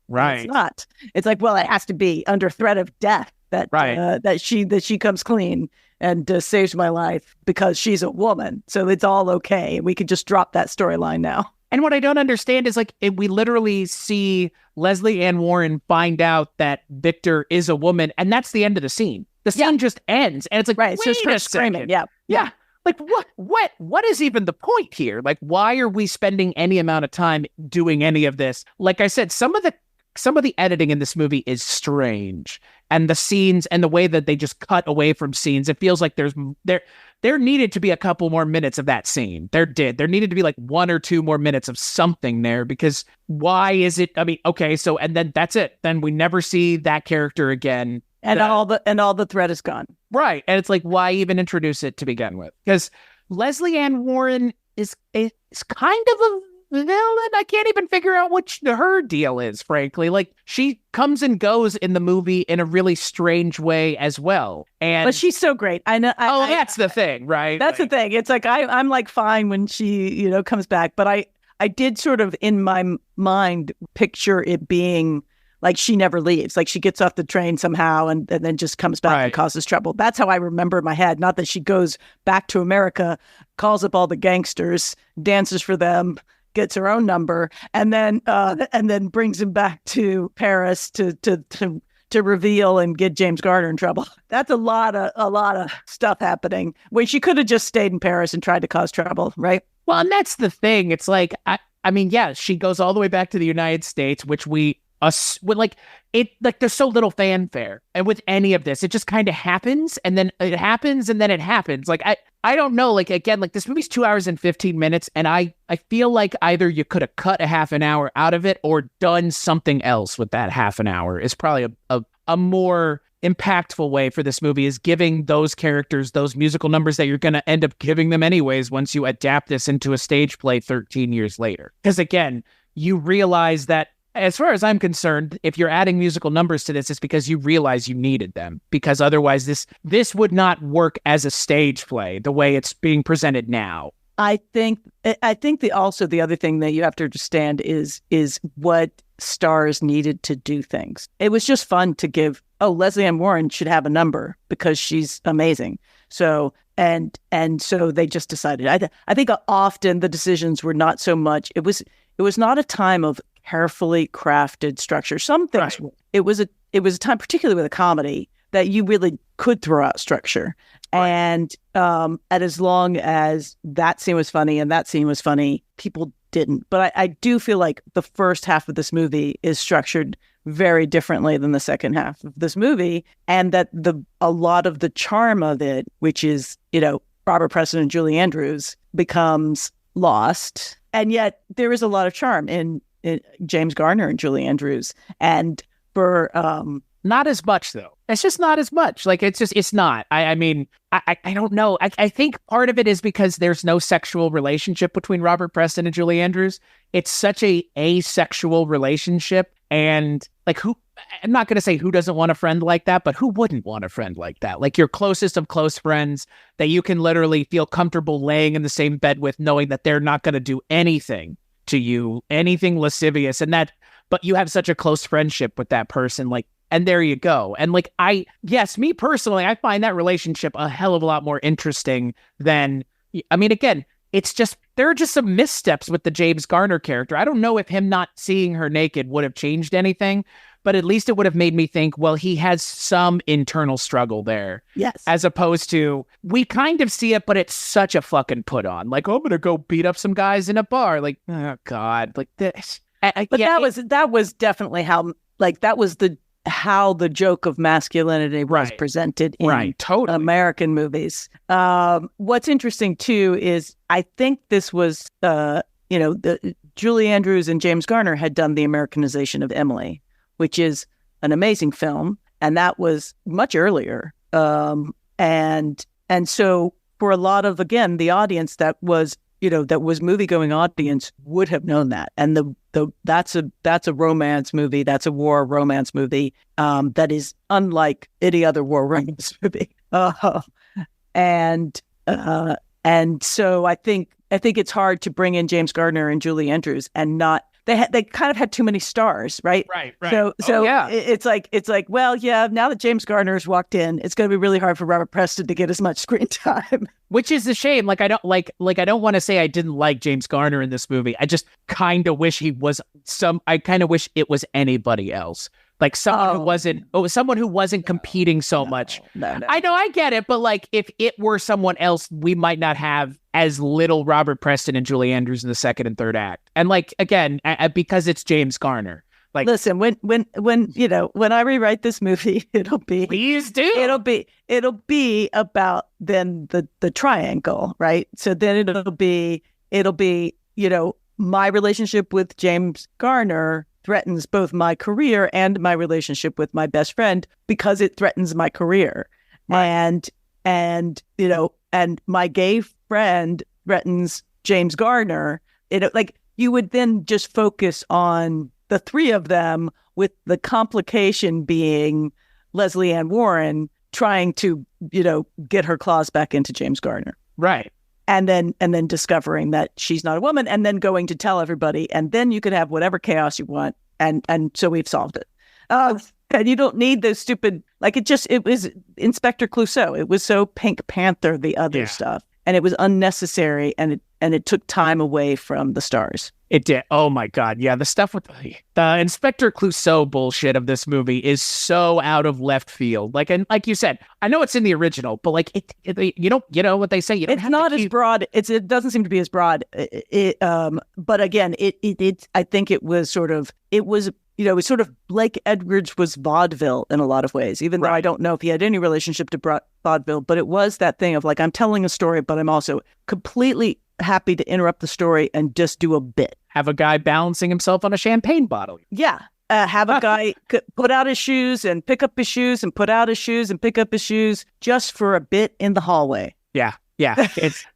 right. It's not. It's like, well, it has to be under threat of death that she comes clean and saves my life because she's a woman. So it's all okay. We could just drop that storyline now. And what I don't understand is, like, we literally see Leslie Ann Warren find out that Viktor is a woman, and that's the end of the scene. The scene just ends, and it's like, right, wait a second. Yeah. Like, what is even the point here? Like, why are we spending any amount of time doing any of this? Like I said, some of the editing in this movie is strange, and the scenes and the way that they just cut away from scenes, it feels like there needed to be a couple more minutes of that scene. There needed to be like 1 or 2 more minutes of something there, because why is it? I mean, okay, so, and then that's it. Then we never see that character again. And all the threat is gone. Right. And it's like, why even introduce it to begin with? Because Leslie Ann Warren is kind of a villain. I can't even figure out what her deal is, frankly. Like, she comes and goes in the movie in a really strange way as well. But she's so great. I know. That's the thing, right? That's the thing. It's like, I'm like fine when she, comes back. But I did sort of in my mind picture it being like she never leaves. Like, she gets off the train somehow and then just comes back and causes trouble. That's how I remember in my head. Not that she goes back to America, calls up all the gangsters, dances for them, gets her own number, and then brings him back to Paris to reveal and get James Garner in trouble. That's a lot of stuff happening when she could have just stayed in Paris and tried to cause trouble, right? Well, and that's the thing. It's like, I mean, yeah, she goes all the way back to the United States, which there's so little fanfare. And with any of this, it just kind of happens, and then it happens, and then it happens. Like, I don't know, like, again, like, this movie's 2 hours and 15 minutes, and I feel like either you could have cut a half an hour out of it or done something else with that half an hour. Is probably a more impactful way for this movie, is giving those characters those musical numbers that you're going to end up giving them anyways once you adapt this into a stage play 13 years later. Because again, you realize that, as far as I'm concerned, if you're adding musical numbers to this, it's because you realize you needed them, because otherwise this would not work as a stage play the way it's being presented now. I think the other thing that you have to understand is what stars needed to do things. It was just fun to give, Leslie Ann Warren should have a number because she's amazing. So and so they just decided. I think often the decisions were not so much. It was not a time of carefully crafted structure. Some things, it was a time, particularly with a comedy, that you really could throw out structure. Right. And as long as that scene was funny and that scene was funny, people didn't. But I do feel like the first half of this movie is structured very differently than the second half of this movie, and that a lot of the charm of it, which is, Robert Preston and Julie Andrews, becomes lost. And yet there is a lot of charm in James Garner and Julie Andrews. And for not as much, though. It's just not as much. Like, it's not. I mean, I don't know. I think part of it is because there's no sexual relationship between Robert Preston and Julie Andrews. It's such a asexual relationship. And like, I'm not going to say who doesn't want a friend like that, but who wouldn't want a friend like that? Like, your closest of close friends that you can literally feel comfortable laying in the same bed with, knowing that they're not going to do anything to you, anything lascivious, but you have such a close friendship with that person, like, and there you go. And like, me personally, I find that relationship a hell of a lot more interesting than, I mean, again, it's just, there are just some missteps with the James Garner character. I don't know if him not seeing her naked would have changed anything, but at least it would have made me think, well, he has some internal struggle there. Yes. As opposed to, we kind of see it, but it's such a fucking put on. Like, oh, I'm going to go beat up some guys in a bar. Like, oh, God. Like this. But that was definitely how, like, that was how the joke of masculinity was presented in totally. American movies. What's interesting, too, is I think this was, Julie Andrews and James Garner had done the Americanization of Emily, which is an amazing film, and that was much earlier. And so for a lot of, again, the audience that was movie-going audience would have known that. And that's a romance movie. That's a war romance movie that is unlike any other war romance movie. And so I think it's hard to bring in James Garner and Julie Andrews and not. They kind of had too many stars, right? Right. So yeah. It's like, well, yeah, now that James Garner's walked in, it's going to be really hard for Robert Preston to get as much screen time. Which is a shame. Like, I don't want to say I didn't like James Garner in this movie. I just kind of wish I kind of wish it was anybody else. Like someone who wasn't competing so much. No. I know, I get it, but like if it were someone else, we might not have as little Robert Preston and Julie Andrews in the second and third act. And like, again, because it's James Garner. Like, listen, when I rewrite this movie, it'll be, please do. It'll be about then the triangle, right? So then it'll be my relationship with James Garner threatens both my career and my relationship with my best friend because it threatens my career. Right. And my gay friend threatens James Garner. You would then just focus on the three of them, with the complication being Leslie Ann Warren trying to, get her claws back into James Garner. Right. And then discovering that she's not a woman, and then going to tell everybody, and then you can have whatever chaos you want, and so we've solved it. And you don't need those stupid, it was Inspector Clouseau. It was so Pink Panther, the other stuff, and it was unnecessary, and it took time away from the stars. It did. Oh my God. Yeah. The stuff with the Inspector Clouseau bullshit of this movie is so out of left field. Like, and like you said, I know it's in the original, but like you know what they say. You don't it's not as broad. It doesn't seem to be as broad. But again, I think it was sort of Blake Edwards was vaudeville in a lot of ways, even though I don't know if he had any relationship to vaudeville, but it was that thing of like, I'm telling a story, but I'm also completely happy to interrupt the story and just do a bit. Have a guy balancing himself on a champagne bottle. Yeah. Have a guy put out his shoes and pick up his shoes and put out his shoes and pick up his shoes just for a bit in the hallway. Yeah.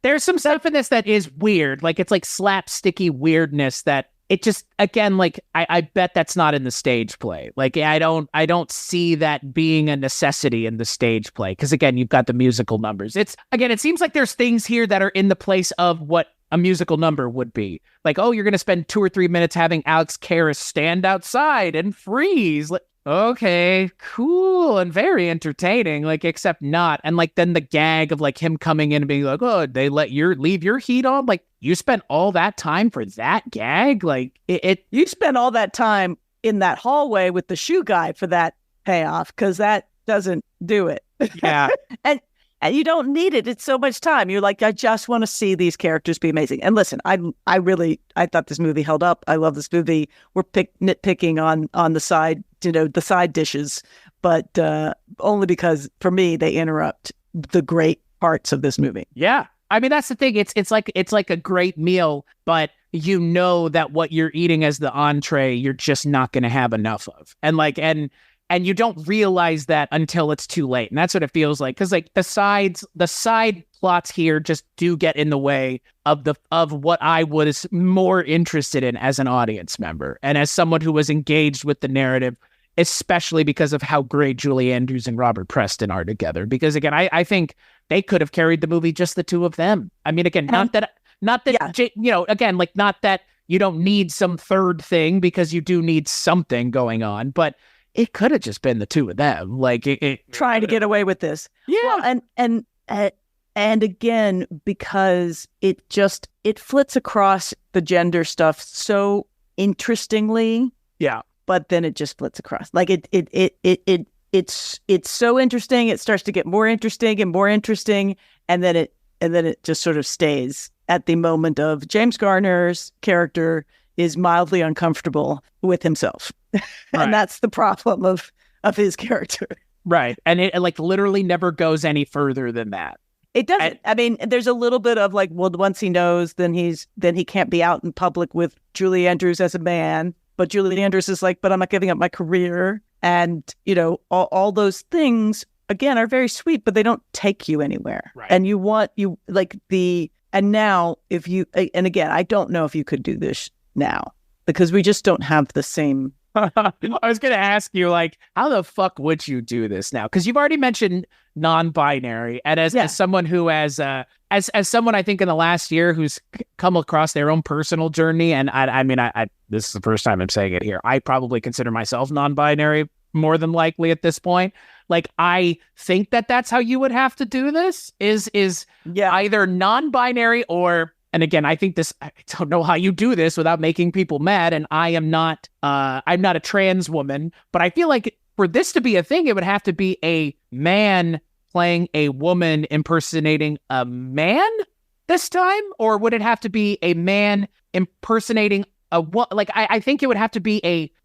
There's some stuff in this that is weird. Like, it's like slapsticky weirdness that it just, again, like, I bet that's not in the stage play. Like, I don't see that being a necessity in the stage play. Because again, you've got the musical numbers. It seems like there's things here that are in the place of what a musical number would be. Like, oh, you're going to spend 2 or 3 minutes having Alex Karras stand outside and freeze. Like, okay, cool, and very entertaining, like, except not. And like, then the gag of like him coming in and being like, oh, they leave your heat on? Like, you spent all that time for that gag? Like, you spent all that time in that hallway with the shoe guy for that payoff, because that doesn't do it. Yeah. And you don't need it. It's so much time. You're like, I just want to see these characters be amazing. And listen, I thought this movie held up. I love this movie. We're nitpicking on the side, the side dishes, but only because for me they interrupt the great parts of this movie. Yeah, I mean, that's the thing. It's like a great meal, but you know that what you're eating as the entree, you're just not going to have enough of, and you don't realize that until it's too late. And that's what it feels like. Because like the side plots here just do get in the way of what I was more interested in as an audience member. And as someone who was engaged with the narrative, especially because of how great Julie Andrews and Robert Preston are together. Because again, I think they could have carried the movie just the two of them. I mean, again, not that, again, like, not that you don't need some third thing, because you do need something going on. But it could have just been the two of them, like trying to get away with this. Yeah. Well, and again, because it flits across the gender stuff so interestingly. Yeah. But then it just flits across. Like it's so interesting. It starts to get more interesting and more interesting, and then it just sort of stays at the moment of James Garner's character is mildly uncomfortable with himself. And that's the problem of his character. Right. And it like literally never goes any further than that. It doesn't. I mean, there's a little bit of like, well, once he knows, then he can't be out in public with Julie Andrews as a man. But Julie Andrews is like, but I'm not giving up my career. And, you know, all those things, again, are very sweet, but they don't take you anywhere. Right. And and now and again, I don't know if you could do this now, because we just don't have the same. I was going to ask you, like, how the fuck would you do this now? Because you've already mentioned non-binary, and as someone who as someone I think in the last year who's come across their own personal journey, and I mean, this is the first time I'm saying it here. I probably consider myself non-binary more than likely at this point. Like, I think that's how you would have to do this is either non-binary or. And again, I don't know how you do this without making people mad. And I'm not a trans woman, but I feel like for this to be a thing, it would have to be a man playing a woman impersonating a man this time? Or would it have to be a man impersonating a woman? Like, I think it would have to be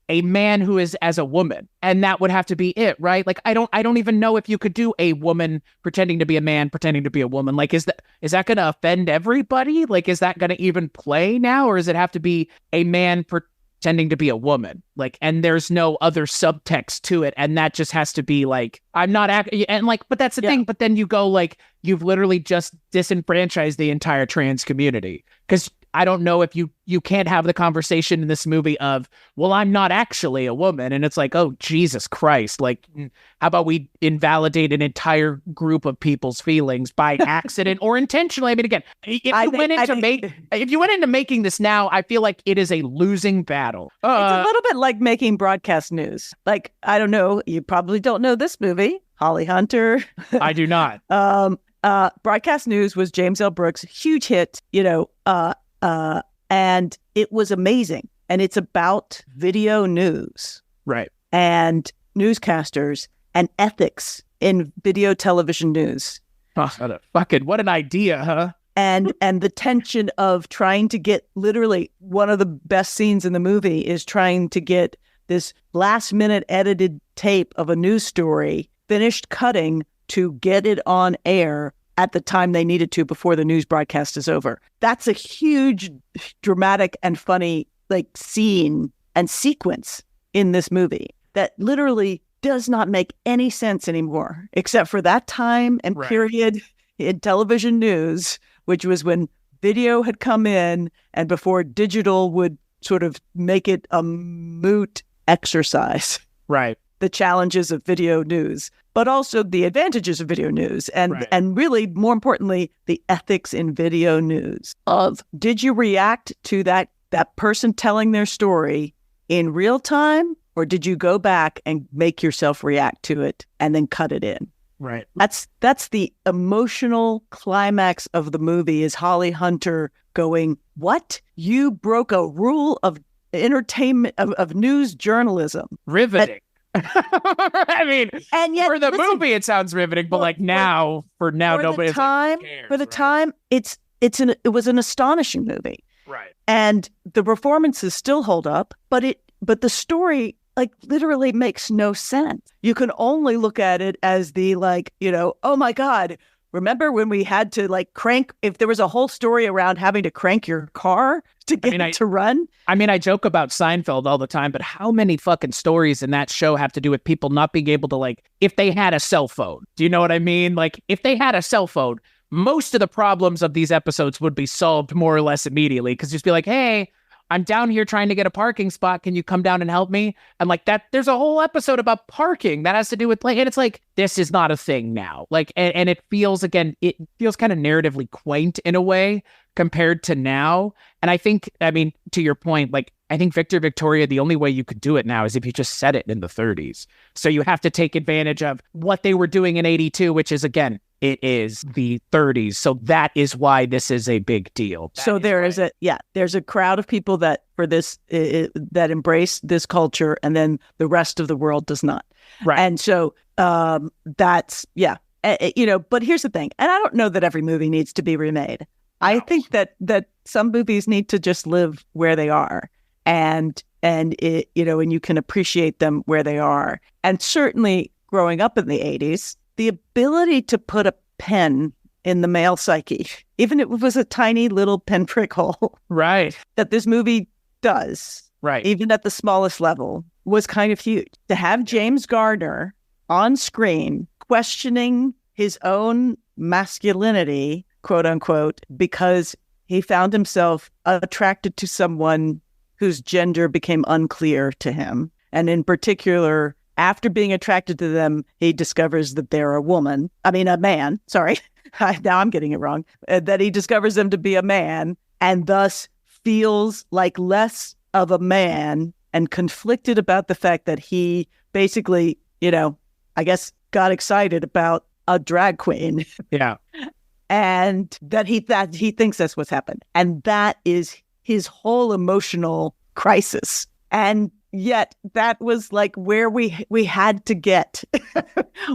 a man who is as a woman, and that would have to be it, right? Like, I don't even know if you could do a woman pretending to be a man, pretending to be a woman. Like, is that going to offend everybody? Like, is that going to even play now? Or does it have to be a man pretending to be a woman? Like, and there's no other subtext to it. And that just has to be like, I'm not and like, but that's the thing. But then you go like, you've literally just disenfranchised the entire trans community. Because I don't know if you can't have the conversation in this movie of, well, I'm not actually a woman. And it's like, oh, Jesus Christ. Like, how about we invalidate an entire group of people's feelings by accident or intentionally? I mean, again, if you went into making this now, I feel like it is a losing battle. It's a little bit like making broadcast news. Like, I don't know, you probably don't know this movie, Holly Hunter. I do not. Broadcast News was James L. Brooks' huge hit, and it was amazing. And it's about video news. Right. And newscasters and ethics in video television news. Oh, what an idea, huh? And the tension of trying to get, literally one of the best scenes in the movie is trying to get this last minute edited tape of a news story finished cutting to get it on air at the time they needed to before the news broadcast is over. That's a huge, dramatic and funny scene and sequence in this movie that literally does not make any sense anymore, except for that time and period in television news, which was when video had come in and before digital would sort of make it a moot exercise. Right. The challenges of video news, but also the advantages of video news. And really, more importantly, the ethics in video news of, did you react to that person telling their story in real time? Or did you go back and make yourself react to it and then cut it in? Right. That's the emotional climax of the movie, is Holly Hunter going, what? You broke a rule of entertainment, of news journalism. Riveting. I mean, and yet, for the movie, it sounds riveting, but nobody cares. For the time, it was an astonishing movie. Right. And the performances still hold up, but the story literally makes no sense. You can only look at it as the oh my God, remember when we had to crank, if there was a whole story around having to crank your car to get it to run? I mean, I joke about Seinfeld all the time, but how many fucking stories in that show have to do with people not being able to, if they had a cell phone? Do you know what I mean? If they had a cell phone, most of the problems of these episodes would be solved more or less immediately, because just be like, hey, I'm down here trying to get a parking spot. Can you come down and help me? And like that, there's a whole episode about parking that has to do with like, and it's like, this is not a thing now. Like, and it feels, again, it feels kind of narratively quaint in a way compared to now. And I think, I mean, to your point, like, I think Viktoria, the only way you could do it now is if you just set it in the 30s. So you have to take advantage of what they were doing in 82, which is, again, it is the 30s. So that is why this is a big deal. So there's a crowd of people that for this, that embrace this culture, and then the rest of the world does not. Right. And so that's, but here's the thing. And I don't know that every movie needs to be remade. No. I think that some movies need to just live where they are. And it, and you can appreciate them where they are. And certainly growing up in the 80s, the ability to put a pen in the male psyche, even if it was a tiny little pinprick hole, right, that this movie does, right, even at the smallest level, was kind of huge. To have James Garner on screen questioning his own masculinity, quote unquote, because he found himself attracted to someone whose gender became unclear to him. And in particular, after being attracted to them, he discovers that they're a man, sorry. Now I'm getting it wrong. That he discovers them to be a man and thus feels like less of a man and conflicted about the fact that he basically, I guess got excited about a drag queen. Yeah. And that he thinks that's what's happened. And that is his whole emotional crisis. And yet that was like where we had to get.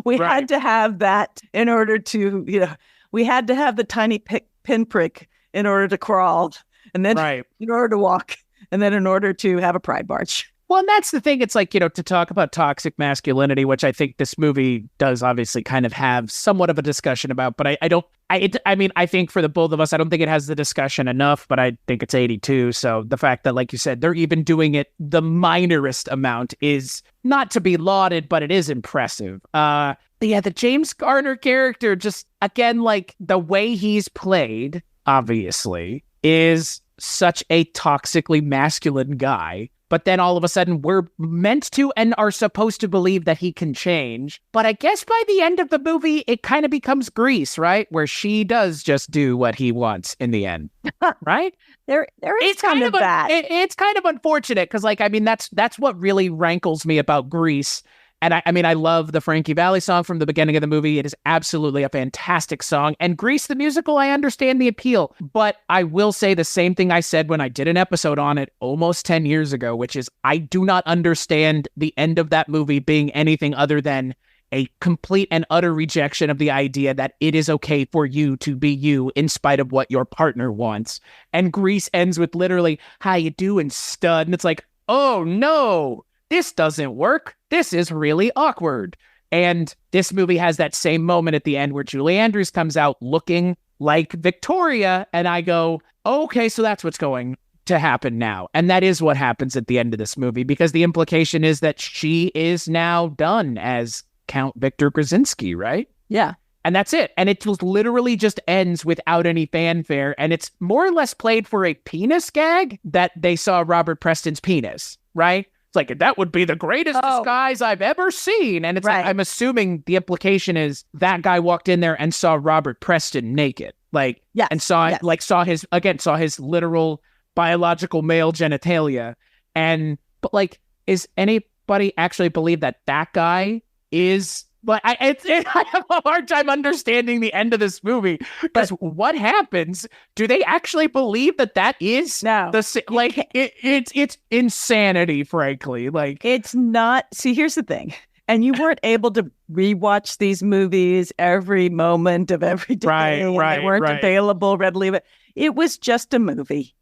We right. had to have that in order to, we had to have the tiny pinprick in order to crawl, and then right. in order to walk, and then in order to have a pride march. Well, and that's the thing. It's like, to talk about toxic masculinity, which I think this movie does obviously kind of have somewhat of a discussion about, but I think for the both of us, I don't think it has the discussion enough, but I think it's 82. So the fact that, like you said, they're even doing it the minorest amount is not to be lauded, but it is impressive. The James Garner character, just, again, like the way he's played, obviously, is such a toxically masculine guy. But then all of a sudden we're meant to and are supposed to believe that he can change. But I guess by the end of the movie, it kind of becomes Grease, right? Where she does just do what he wants in the end, right? There is kind of that. It's kind of unfortunate because, that's what really rankles me about Grease. And I love the Frankie Valli song from the beginning of the movie. It is absolutely a fantastic song. And Grease, the musical, I understand the appeal. But I will say the same thing I said when I did an episode on it almost 10 years ago, which is I do not understand the end of that movie being anything other than a complete and utter rejection of the idea that it is okay for you to be you in spite of what your partner wants. And Grease ends with literally, "How you doing, stud?" And it's like, oh no, this doesn't work. This is really awkward. And this movie has that same moment at the end where Julie Andrews comes out looking like Viktoria. And I go, okay, so that's what's going to happen now. And that is what happens at the end of this movie, because the implication is that she is now done as Count Viktor Krasinski, right? Yeah. And that's it. And it literally just ends without any fanfare. And it's more or less played for a penis gag that they saw Robert Preston's penis, right? It's like, that would be the greatest disguise I've ever seen. And it's right. like, I'm assuming the implication is that guy walked in there and saw Robert Preston naked. Like, yes. And saw his literal biological male genitalia. But like, is anybody actually believe that guy is... But I have a hard time understanding the end of this movie, because what happens? Do they actually believe that is it's insanity? Frankly, like, it's not. See, here's the thing, and you weren't able to rewatch these movies every moment of every day. Right. They weren't available readily, but it was just a movie.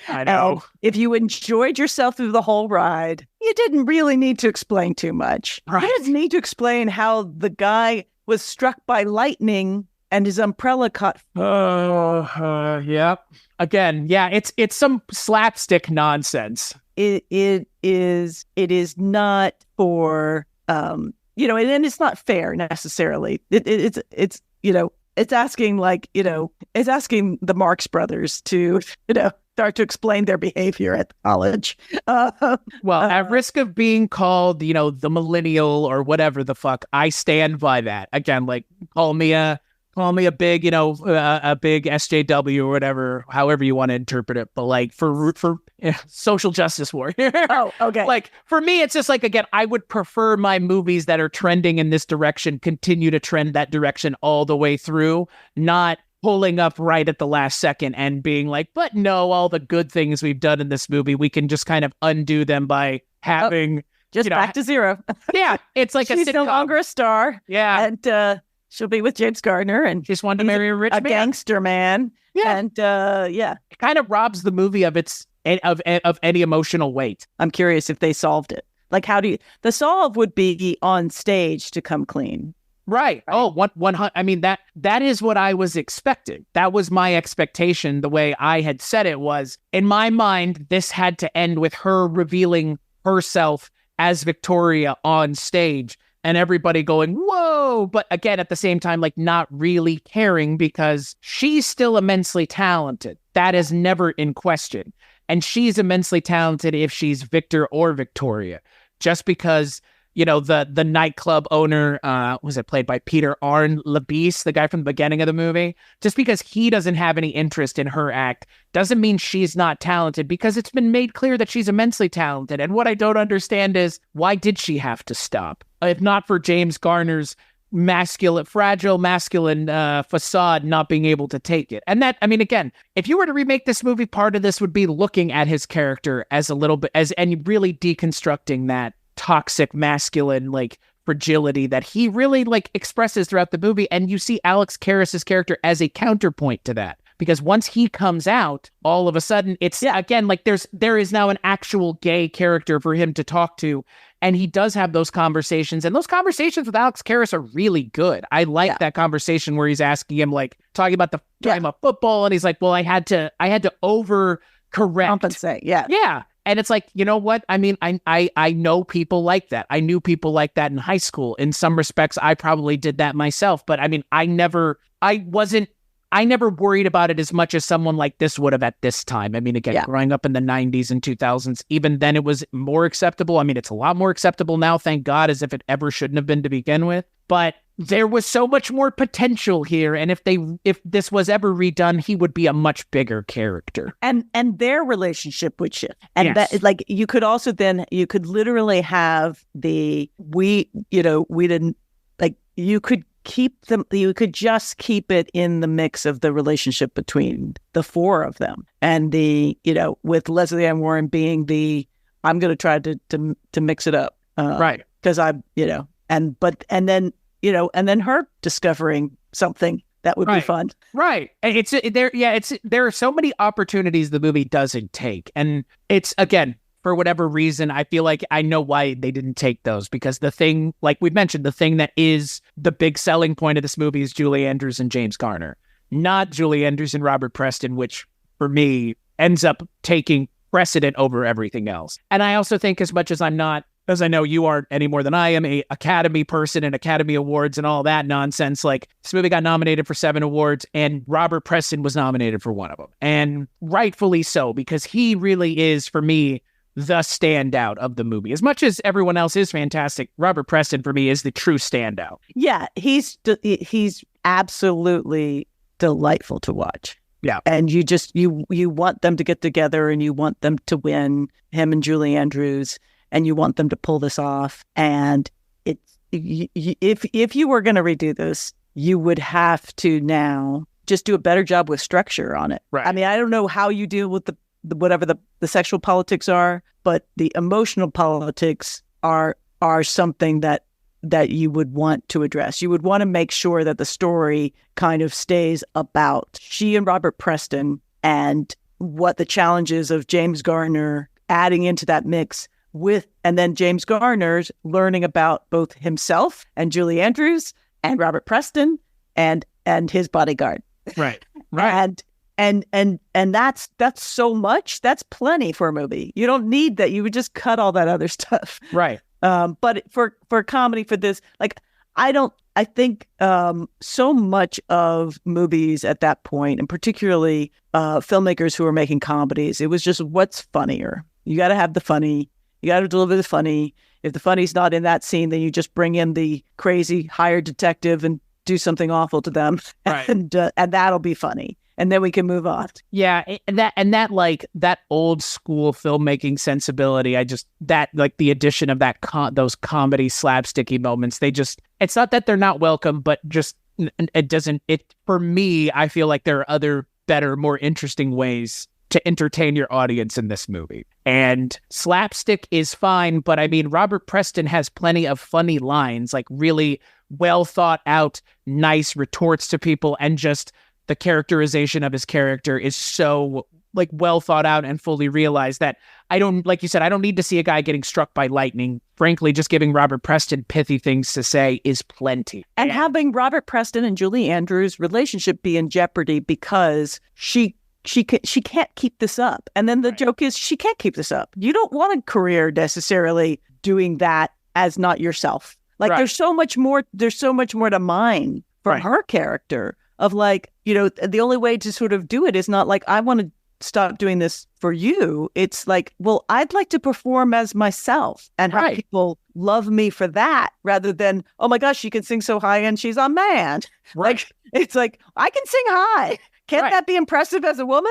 I know. If you enjoyed yourself through the whole ride, you didn't really need to explain too much. Right. You didn't need to explain how the guy was struck by lightning and his umbrella caught. Yeah. Again, yeah, it's some slapstick nonsense. It is not for and it's not fair necessarily. It's asking the Marx Brothers to start to explain their behavior at college. Well, at risk of being called, the millennial or whatever the fuck, I stand by that. Again, like call me a big, a big SJW or whatever, however you want to interpret it. But like for social justice warrior. Oh, okay. Like for me, it's just like, again, I would prefer my movies that are trending in this direction continue to trend that direction all the way through, not pulling up right at the last second and being like, but no, all the good things we've done in this movie, we can just kind of undo them by having just back to zero. Yeah, it's like she's a sitcom. no longer a star. Yeah, and she'll be with James Garner, and just wanted to marry a rich man, gangster man. Yeah, and it kind of robs the movie of its of any emotional weight. I'm curious if they solved it. Like, how do you? The solve would be on stage to come clean. Right. Oh, one. I mean, that is what I was expecting. That was my expectation. The way I had said it was, in my mind, this had to end with her revealing herself as Viktoria on stage and everybody going, whoa. But again, at the same time, like not really caring because she's still immensely talented. That is never in question. And she's immensely talented if she's Viktor or Viktoria. Just because, the nightclub owner, was it played by Peter Arne Labisse, the guy from the beginning of the movie? Just because he doesn't have any interest in her act doesn't mean she's not talented, because it's been made clear that she's immensely talented. And what I don't understand is, why did she have to stop? If not for James Garner's fragile masculine facade not being able to take it. And that, I mean, again, if you were to remake this movie, part of this would be looking at his character as a little bit and really deconstructing that toxic masculine like fragility that he really like expresses throughout the movie. And you see Alex Karras's character as a counterpoint to that, because once he comes out, all of a sudden it's again like there is now an actual gay character for him to talk to. And he does have those conversations, and those conversations with Alex Karras are really good. I like that conversation where he's asking him, like, talking about football, and he's like, well, I had to over correct. Compensate, yeah. Yeah. And it's like, you know what? I mean, I know people like that. I knew people like that in high school. In some respects, I probably did that myself. But I mean, I never worried about it as much as someone like this would have at this time. I mean, again, growing up in the 90s and 2000s, even then it was more acceptable. I mean, it's a lot more acceptable now, thank God, as if it ever shouldn't have been to begin with. But there was so much more potential here. And if this was ever redone, he would be a much bigger character. And their relationship would shift. And that, like, you could also then, you could literally have we didn't, like, you could keep them, you could just keep it in the mix of the relationship between the four of them. And with Leslie Ann Warren being I'm going to try to mix it up. Right. Because and then her discovering something that would be fun. Right. There are so many opportunities the movie doesn't take. And it's, again, for whatever reason, I feel like I know why they didn't take those, because the thing, like we mentioned, the thing that is the big selling point of this movie is Julie Andrews and James Garner, not Julie Andrews and Robert Preston, which for me ends up taking precedent over everything else. And I also think, as much as I'm not, as I know you aren't any more than I am, a Academy person and Academy Awards and all that nonsense, like, this movie got nominated for 7 awards and Robert Preston was nominated for one of them. And rightfully so, because he really is, for me, the standout of the movie. As much as everyone else is fantastic, Robert Preston for me is the true standout. Yeah, he's absolutely delightful to watch. Yeah. And you want them to get together and you want them to win, him and Julie Andrews, and you want them to pull this off. And if you were going to redo this, you would have to now just do a better job with structure on it. Right. I mean, I don't know how you deal with whatever the sexual politics are, but the emotional politics are something that you would want to address. You would want to make sure that the story kind of stays about she and Robert Preston and what the challenges of James Garner adding into that mix and then James Garner's learning about both himself and Julie Andrews and Robert Preston and his bodyguard. Right. And that's so much. That's plenty for a movie. You don't need that. You would just cut all that other stuff. Right. But for comedy, for this, like, I I think so much of movies at that point, and particularly filmmakers who are making comedies, it was just what's funnier. You got to have the funny. You got to deliver the funny. If the funny's not in that scene, then you just bring in the crazy hired detective and do something awful to them, right. and that'll be funny. And then we can move on. Yeah, and that like that old school filmmaking sensibility. Like the addition of those comedy slapsticky moments. It's not that they're not welcome, but just it doesn't. It for me, I feel like there are other better, more interesting ways to entertain your audience in this movie. And slapstick is fine, but I mean, Robert Preston has plenty of funny lines, like really well thought out, nice retorts to people, and just the characterization of his character is so like well thought out and fully realized that like you said, I don't need to see a guy getting struck by lightning. Frankly, just giving Robert Preston pithy things to say is plenty. And having Robert Preston and Julie Andrews' relationship be in jeopardy because she can't keep this up. And then the joke is she can't keep this up. You don't want a career necessarily doing that as not yourself. Like there's so much more to mine from her character of like, the only way to sort of do it is not like, I want to stop doing this for you. It's like, well, I'd like to perform as myself and have people love me for that rather than, oh my gosh, she can sing so high and she's a man. Right. Like, it's like, I can sing high. Can't that be impressive as a woman?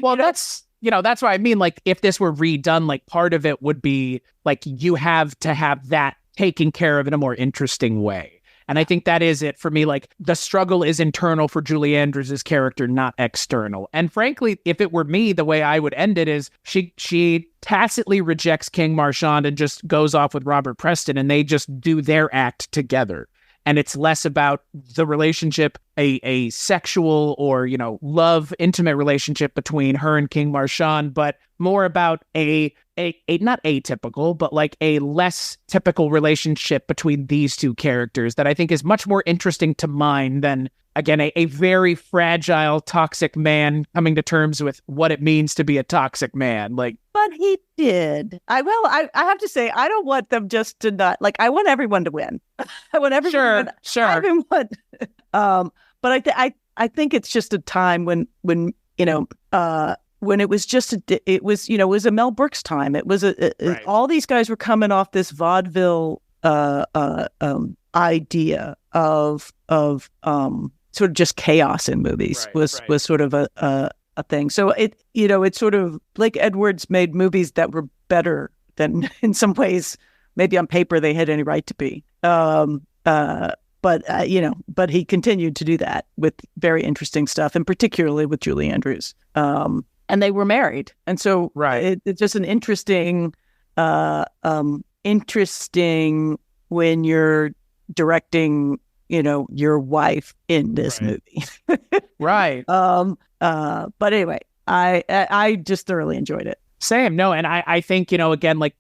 Well, that's why I mean, like, if this were redone, like, part of it would be like, you have to have that taken care of in a more interesting way. And I think that is it for me. Like, the struggle is internal for Julie Andrews' character, not external. And frankly, if it were me, the way I would end it is she tacitly rejects King Marchand and just goes off with Robert Preston, and they just do their act together. And it's less about the relationship, a sexual or, love, intimate relationship between her and King Marchand, but more about a not atypical, but like a less typical relationship between these two characters that I think is much more interesting to mine than, again, a very fragile, toxic man coming to terms with what it means to be a toxic man. Like, but he did. I have to say, I don't want them just to not, like, I want everyone to win. I want everyone to win. Sure. Everyone. But I think it's just a time when it was just it was a Mel Brooks time. It was all these guys were coming off this vaudeville idea of sort of just chaos in movies was sort of a thing. So it's sort of Blake Edwards made movies that were better than in some ways maybe on paper they had any right to be. But he continued to do that with very interesting stuff, and particularly with Julie Andrews. And they were married, and so it's just an interesting when you're directing, your wife in this movie. Right. But anyway, I just thoroughly enjoyed it. Same. No, and I think, again, like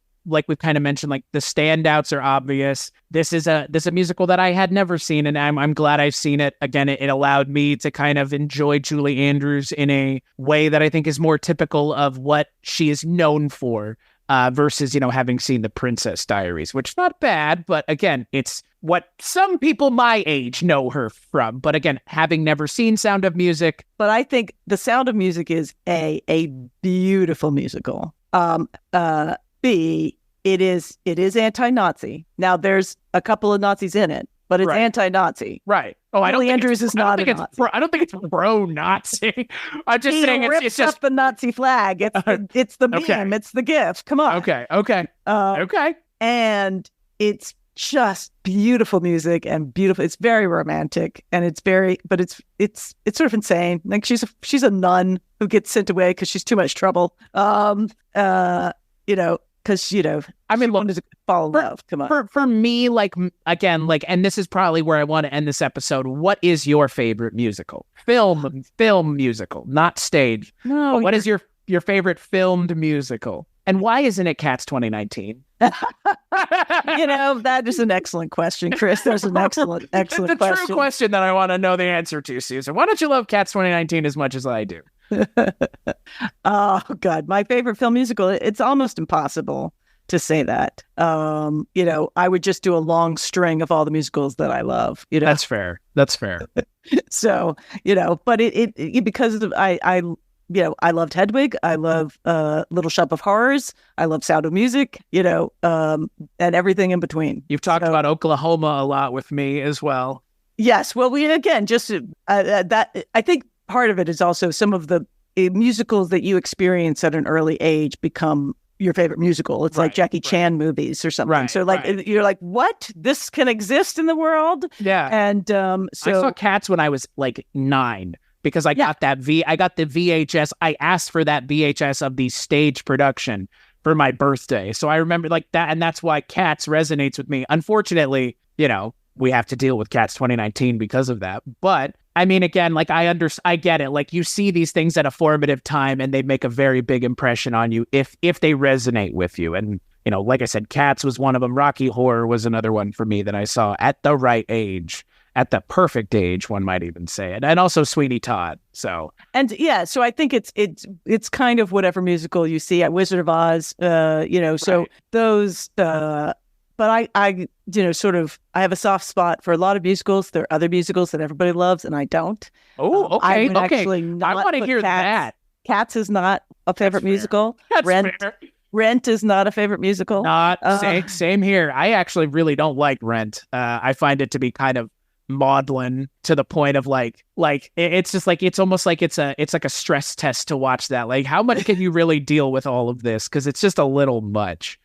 we've kind of mentioned, like the standouts are obvious. This is a musical that I had never seen, and I'm glad I've seen it. Again, it allowed me to kind of enjoy Julie Andrews in a way that I think is more typical of what she is known for, versus, having seen The Princess Diaries, which is not bad, but again, it's what some people my age know her from. But again, having never seen Sound of Music. But I think The Sound of Music is a beautiful musical. B, it is anti-Nazi. Now, there's a couple of Nazis in it, but it's anti-Nazi. Right. Oh, Julie Andrews is not a Nazi. I don't think it's pro-Nazi. I'm just saying it's just up the Nazi flag. It's the meme. It's the GIF. Come on. Okay. Okay. And it's just beautiful music and beautiful. It's very romantic, and it's sort of insane. Like she's a nun who gets sent away because she's too much trouble. Because I mean, look, to fall in love. Come on. For me, like, again, like, and this is probably where I want to end this episode. What is your favorite musical? Film musical, not stage. No. But what is your favorite filmed musical? And why isn't it Cats 2019? That is an excellent question, Chris. There's an excellent question. It's a true question that I want to know the answer to, Susan. Why don't you love Cats 2019 as much as I do? Oh God, my favorite film musical. It's almost impossible to say that. I would just do a long string of all the musicals that I love. That's fair. So, but it because of I loved Hedwig. I love Little Shop of Horrors. I love Sound of Music. And everything in between. You've talked about Oklahoma a lot with me as well. Yes. Well, that I think part of it is also some of the musicals that you experience at an early age become your favorite musical. It's like Jackie Chan movies or something. So you're like, what? This can exist in the world? Yeah. And I saw Cats when I was like 9 because I got the VHS. I asked for that VHS of the stage production for my birthday. So I remember like that. And that's why Cats resonates with me. Unfortunately, we have to deal with Cats 2019 because of that. But I mean, again, like I get it. Like you see these things at a formative time and they make a very big impression on you if they resonate with you. And, like I said, Cats was one of them. Rocky Horror was another one for me that I saw at the right age, at the perfect age, one might even say it. And also Sweeney Todd. So I think it's kind of whatever musical you see at Wizard of Oz, so those, but I I have a soft spot for a lot of musicals. There are other musicals that everybody loves, and I don't. Oh, okay, I want to hear that. Cats is not a favorite musical. That's fair. Rent is not a favorite musical. Same here. I actually really don't like Rent. I find it to be kind of maudlin to the point of like it's just like it's almost like it's like a stress test to watch that. Like, how much can you really deal with all of this? Because it's just a little much.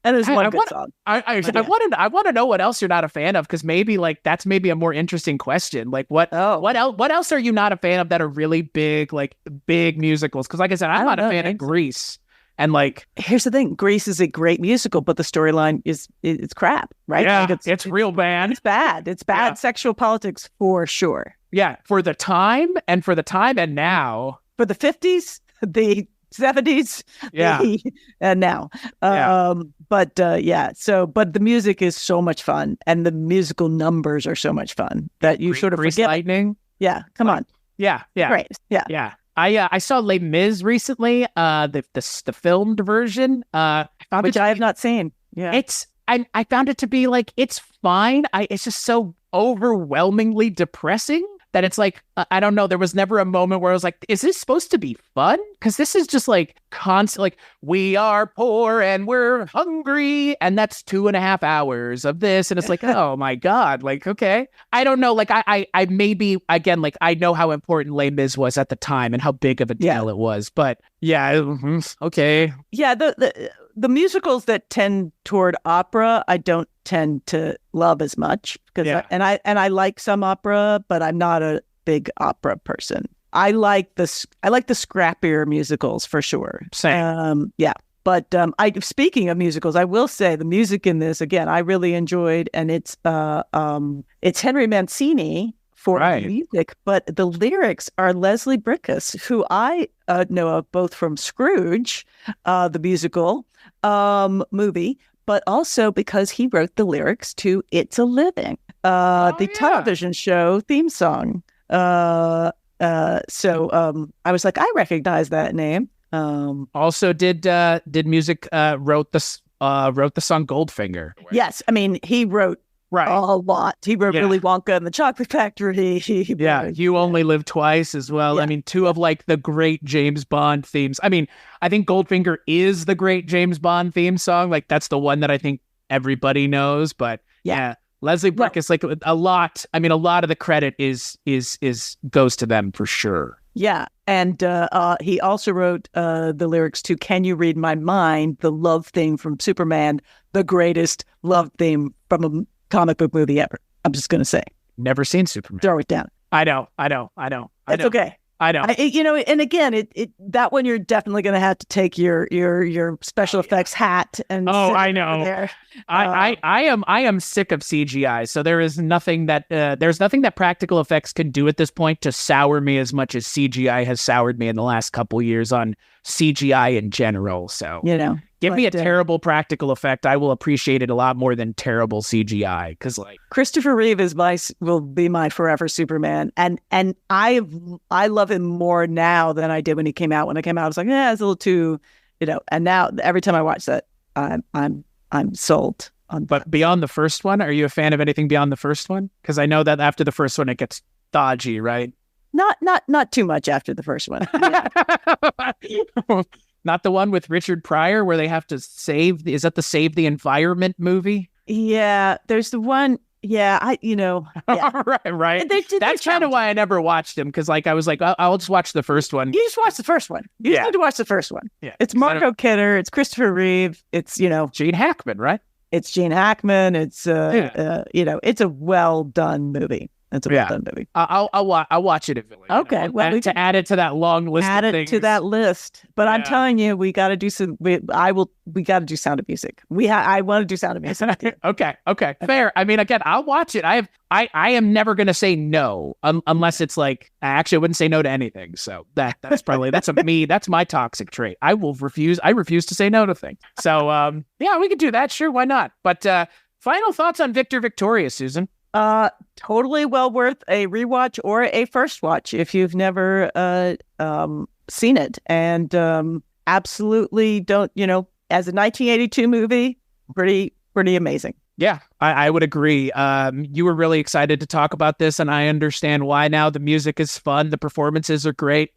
And there's one good song. I want to know what else you're not a fan of, because maybe like that's maybe a more interesting question. Like what else are you not a fan of that are really big musicals? Because like I said, I'm not a fan of Grease. And like, here's the thing: Grease is a great musical, but the storyline it's crap, right? Yeah, like it's real bad. It's bad. It's bad sexual politics for sure. Yeah, for the time and now. For the 50s, the 70s, and now. But the music is so much fun, and the musical numbers are so much fun that you sort of Grease forget. Lightning. Yeah, come on. Yeah, great. Yeah. I saw Les Mis recently, the filmed version, which I have not seen. Yeah, I found it to be like it's fine. It's just so overwhelmingly depressing that it's like I don't know. There was never a moment where I was like, "Is this supposed to be fun?" Because this is just like constant. Like, we are poor and we're hungry, and that's 2.5 hours of this, and it's like, oh my god, like okay, I don't know. Like I maybe again, like I know how important Les Mis was at the time and how big of a deal it was, but okay, yeah. The musicals that tend toward opera, I don't tend to love as much because I like some opera, but I'm not a big opera person. I like the scrappier musicals for sure. Same. But speaking of musicals, I will say the music in this again I really enjoyed, and it's Henry Mancini for the music, but the lyrics are Leslie Bricusse, who I know of both from Scrooge, the musical movie, but also because he wrote the lyrics to It's a Living, the television show theme song. So I was like, I recognize that name. Also did music wrote the song Goldfinger. Yes, I mean he wrote a lot. He wrote Willy Wonka and the Chocolate Factory. You Only Live Twice as well. I mean, two of like the great James Bond themes. I mean, I think Goldfinger is the great James Bond theme song. Like that's the one that I think everybody knows. But Leslie Bricusse, like a lot. I mean, a lot of the credit is goes to them for sure. Yeah, and he also wrote the lyrics to "Can You Read My Mind," the love theme from Superman, the greatest love theme from a comic book movie ever. I'm just going to say. Never seen Superman. Throw it down. I know. It's okay. I know. And again, it that one you're definitely going to have to take your special effects hat and. Oh, I know. There. I am sick of CGI. So there is nothing that there's nothing that practical effects can do at this point to sour me as much as CGI has soured me in the last couple years on CGI in general. So give me a terrible practical effect. I will appreciate it a lot more than terrible CGI. Because like Christopher Reeve will be my forever Superman, and I love him more now than I did when he came out. When it came out, I was like, it's a little too, And now every time I watch that I'm sold on. But beyond the first one, are you a fan of anything beyond the first one? Because I know that after the first one, it gets dodgy, right? Not too much after the first one. Yeah. Not the one with Richard Pryor where they have to save. Is that the Save the Environment movie? Yeah, there's the one. Yeah, yeah. right. That's kind of why I never watched him, because like I was like, I'll just watch the first one. You just watch the first one. You just need to watch the first one. Yeah, it's Margot Kidder. It's Christopher Reeve. It's Gene Hackman, right? It's Gene Hackman. It's it's a well done movie. It's a well done movie. I'll watch it eventually. Okay, well, to add it to that long list. Add of it things. to that list. But I'm telling you, we got to do some. We got to do Sound of Music. I want to do Sound of Music. Okay, fair. I mean, again, I'll watch it. I am never going to say no unless it's like I wouldn't say no to anything. So that's me. That's my toxic trait. I refuse to say no to things. So we could do that. Sure, why not? But final thoughts on Viktor, Viktoria, Susan. Totally well worth a rewatch or a first watch if you've never seen it, and absolutely don't. As a 1982 movie, pretty amazing. Yeah, I would agree. You were really excited to talk about this, and I understand why now. The music is fun. The performances are great.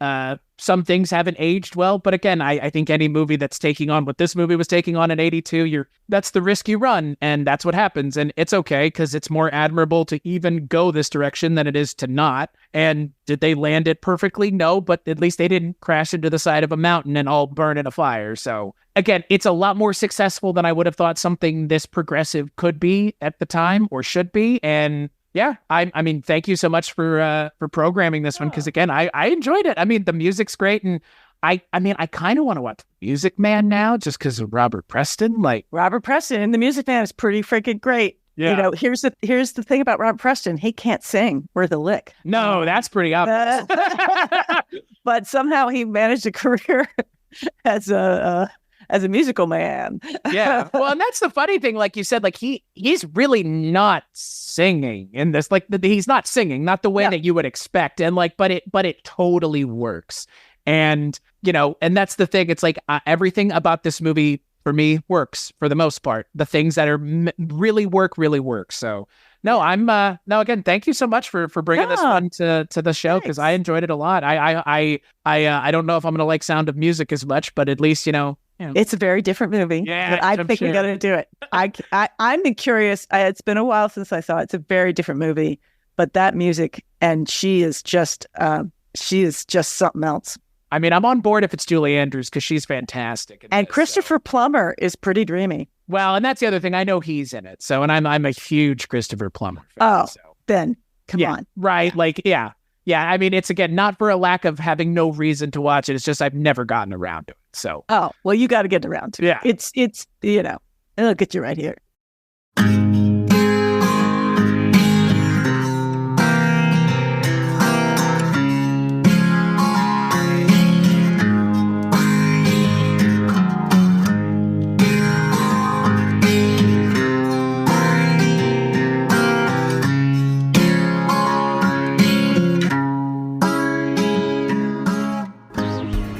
Some things haven't aged well, but again, I think any movie that's taking on what this movie was taking on in 82, that's the risk you run, and that's what happens. And it's okay, because it's more admirable to even go this direction than it is to not. And did they land it perfectly? No, but at least they didn't crash into the side of a mountain and all burn in a fire. So again, it's a lot more successful than I would have thought something this progressive could be at the time, or should be. And yeah, I mean, thank you so much for programming this one, because again, I enjoyed it. I mean, the music's great, and I kind of want to watch Music Man now just because of Robert Preston. Like Robert Preston and the Music Man is pretty freaking great. Yeah. Here's the thing about Robert Preston. He can't sing worth a lick. No, that's pretty obvious. But somehow he managed a career as a musical man. Yeah. Well, and that's the funny thing. Like you said, like he's really not singing in this. Like he's not singing, not the way that you would expect. And like, but it totally works. And, and that's the thing. It's like everything about this movie for me works for the most part. The things that are really work. So no, again, thank you so much for bringing this one to the show, because I enjoyed it a lot. I don't know if I'm going to like Sound of Music as much, but at least, it's a very different movie. Yeah, I think we got to do it. I'm curious. It's been a while since I saw it. It's a very different movie, but that music, and she is just something else. I mean, I'm on board if it's Julie Andrews, because she's fantastic. And Christopher Plummer is pretty dreamy. Well, and that's the other thing. I know he's in it. So, and I'm a huge Christopher Plummer fan. Then come on. Right. Like, yeah. I mean, it's again, not for a lack of having no reason to watch it. It's just, I've never gotten around to it. So. Oh, well, you got to get around to it. Yeah. It's, look at you right here.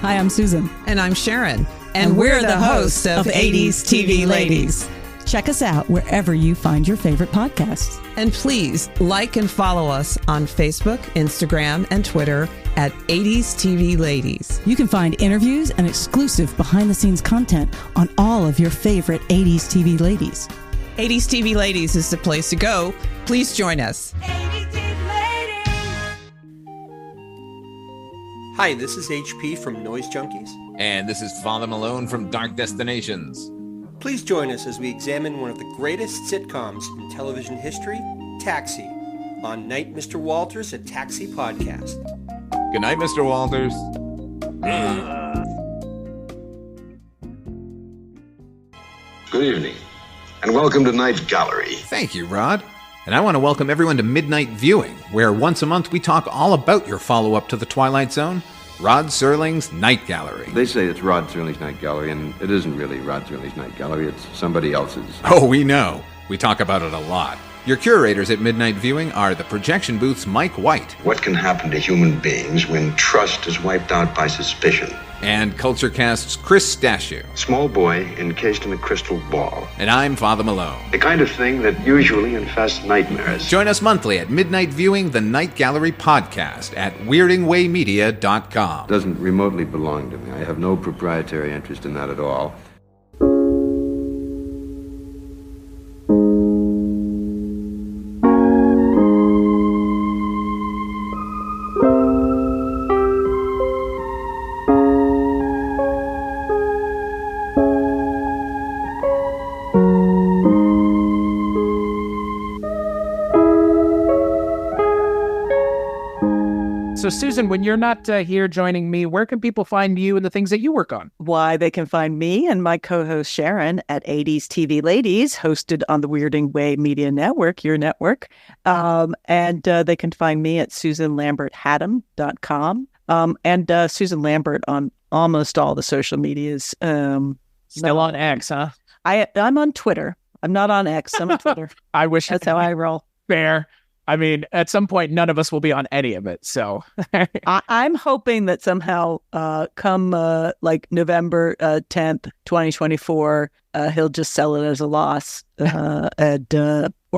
Hi, I'm Susan. And I'm Sharon. And we're the hosts of 80s TV Ladies. Check us out wherever you find your favorite podcasts. And please like and follow us on Facebook, Instagram, and Twitter at 80s TV Ladies. You can find interviews and exclusive behind-the-scenes content on all of your favorite 80s TV ladies. 80s TV Ladies is the place to go. Please join us. Hi, this is HP from Noise Junkies. And this is Father Malone from Dark Destinations. Please join us as we examine one of the greatest sitcoms in television history, Taxi, on Night Mr. Walters, a Taxi podcast. Good night, Mr. Walters. Good evening, and welcome to Night Gallery. Thank you, Rod. And I want to welcome everyone to Midnight Viewing, where once a month we talk all about your follow-up to The Twilight Zone, Rod Serling's Night Gallery. They say it's Rod Serling's Night Gallery, and it isn't really Rod Serling's Night Gallery. It's somebody else's. Oh, we know. We talk about it a lot. Your curators at Midnight Viewing are the projection booth's Mike White. What can happen to human beings when trust is wiped out by suspicion? And Kulturecast's Chris Stachiw. Small boy encased in a crystal ball. And I'm Father Malone. The kind of thing that usually infests nightmares. Join us monthly at midnight viewing the Night Gallery podcast at weirdingwaymedia.com. Doesn't remotely belong to me. I have no proprietary interest in that at all. So, Susan, when you're not here joining me, where can people find you and the things that you work on? Why, they can find me and my co-host Sharon at 80s TV Ladies, hosted on the Weirding Way Media Network, your network. And they can find me at SusanLambertHaddam.com. And Susan Lambert on almost all the social medias. Still on X, huh? I'm on Twitter. I'm not on X. I'm on Twitter. I wish that's how I roll. Fair. I mean, at some point, none of us will be on any of it. So I'm hoping that somehow come like November 10th, 2024, he'll just sell it as a loss or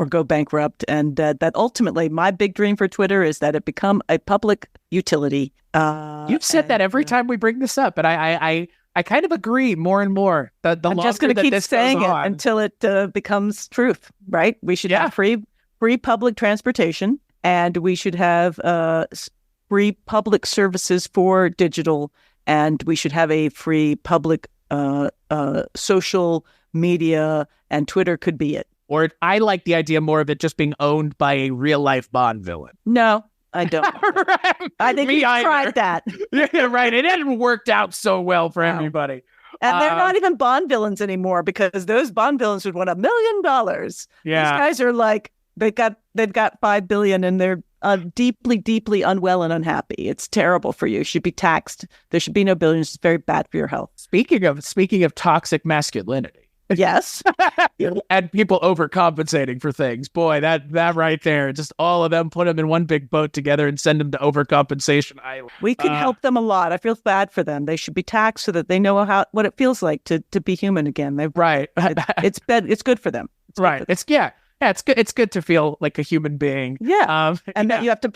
go bankrupt. And that ultimately, my big dream for Twitter is that it become a public utility. You've said that every time we bring this up. And I kind of agree more and more. I'm just going to keep saying it until it becomes truth, right? We should have free public transportation, and we should have free public services for digital, and we should have a free public social media, and Twitter could be it. Or I like the idea more of it just being owned by a real-life Bond villain. No, I don't. I think we tried that. Yeah, right. It hadn't worked out so well for everybody. And they're not even Bond villains anymore, because those Bond villains would want $1 million. Yeah. These guys are like, they've got $5 billion, and they're deeply, deeply unwell and unhappy. It's terrible for you. You should be taxed. There should be no billions. It's very bad for your health. Speaking of toxic masculinity. Yes. And people overcompensating for things. Boy, that right there, just all of them, put them in one big boat together and send them to overcompensation island. We can help them a lot. I feel bad for them. They should be taxed so that they know what it feels like to be human again. Right. It's good for them. It's good. It's good to feel like a human being. Yeah. And then you have to,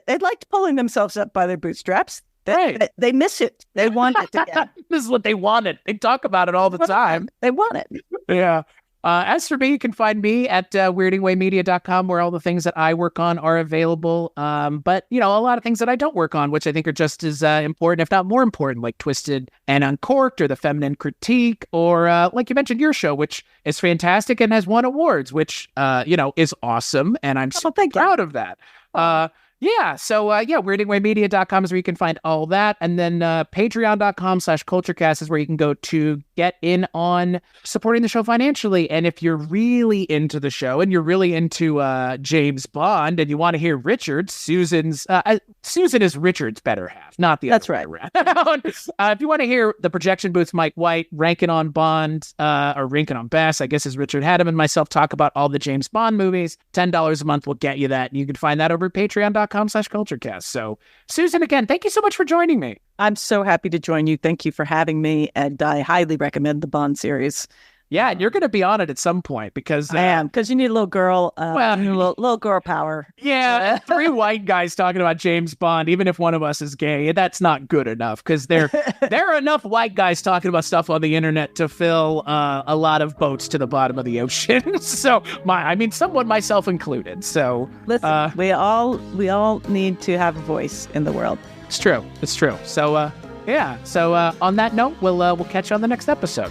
they'd like pulling themselves up by their bootstraps. They miss it. They want it again. This is what they wanted. They talk about it all the time. They want it. Yeah. As for me, you can find me at weirdingwaymedia.com, where all the things that I work on are available. But, a lot of things that I don't work on, which I think are just as important, if not more important, like Twisted and Uncorked, or The Feminine Critique, or like you mentioned, your show, which is fantastic and has won awards, which, is awesome. And I'm so proud of that. weirdingwaymedia.com is where you can find all that. And then patreon.com/culturecast is where you can go to get in on supporting the show financially. And if you're really into the show and you're really into James Bond and you want to hear Richard, Susan is Richard's better half, not the other way around. If you want to hear the Projection Booth's Mike White ranking on Bond, or ranking on Bass, I guess, is Richard Haddam and myself talk about all the James Bond movies, $10 a month will get you that. And you can find that over at patreon.com/culturecast. So, Susan, again, thank you so much for joining me. I'm so happy to join you. Thank you for having me. And I highly recommend the Bond series. Yeah, and you're going to be on it at some point, because I am, because you need a little girl, little girl power. Yeah, 3 white guys talking about James Bond, even if one of us is gay, that's not good enough, because there are enough white guys talking about stuff on the internet to fill a lot of boats to the bottom of the ocean. So, someone, myself included. So, listen, we all need to have a voice in the world. It's true. So, on that note, we'll catch you on the next episode.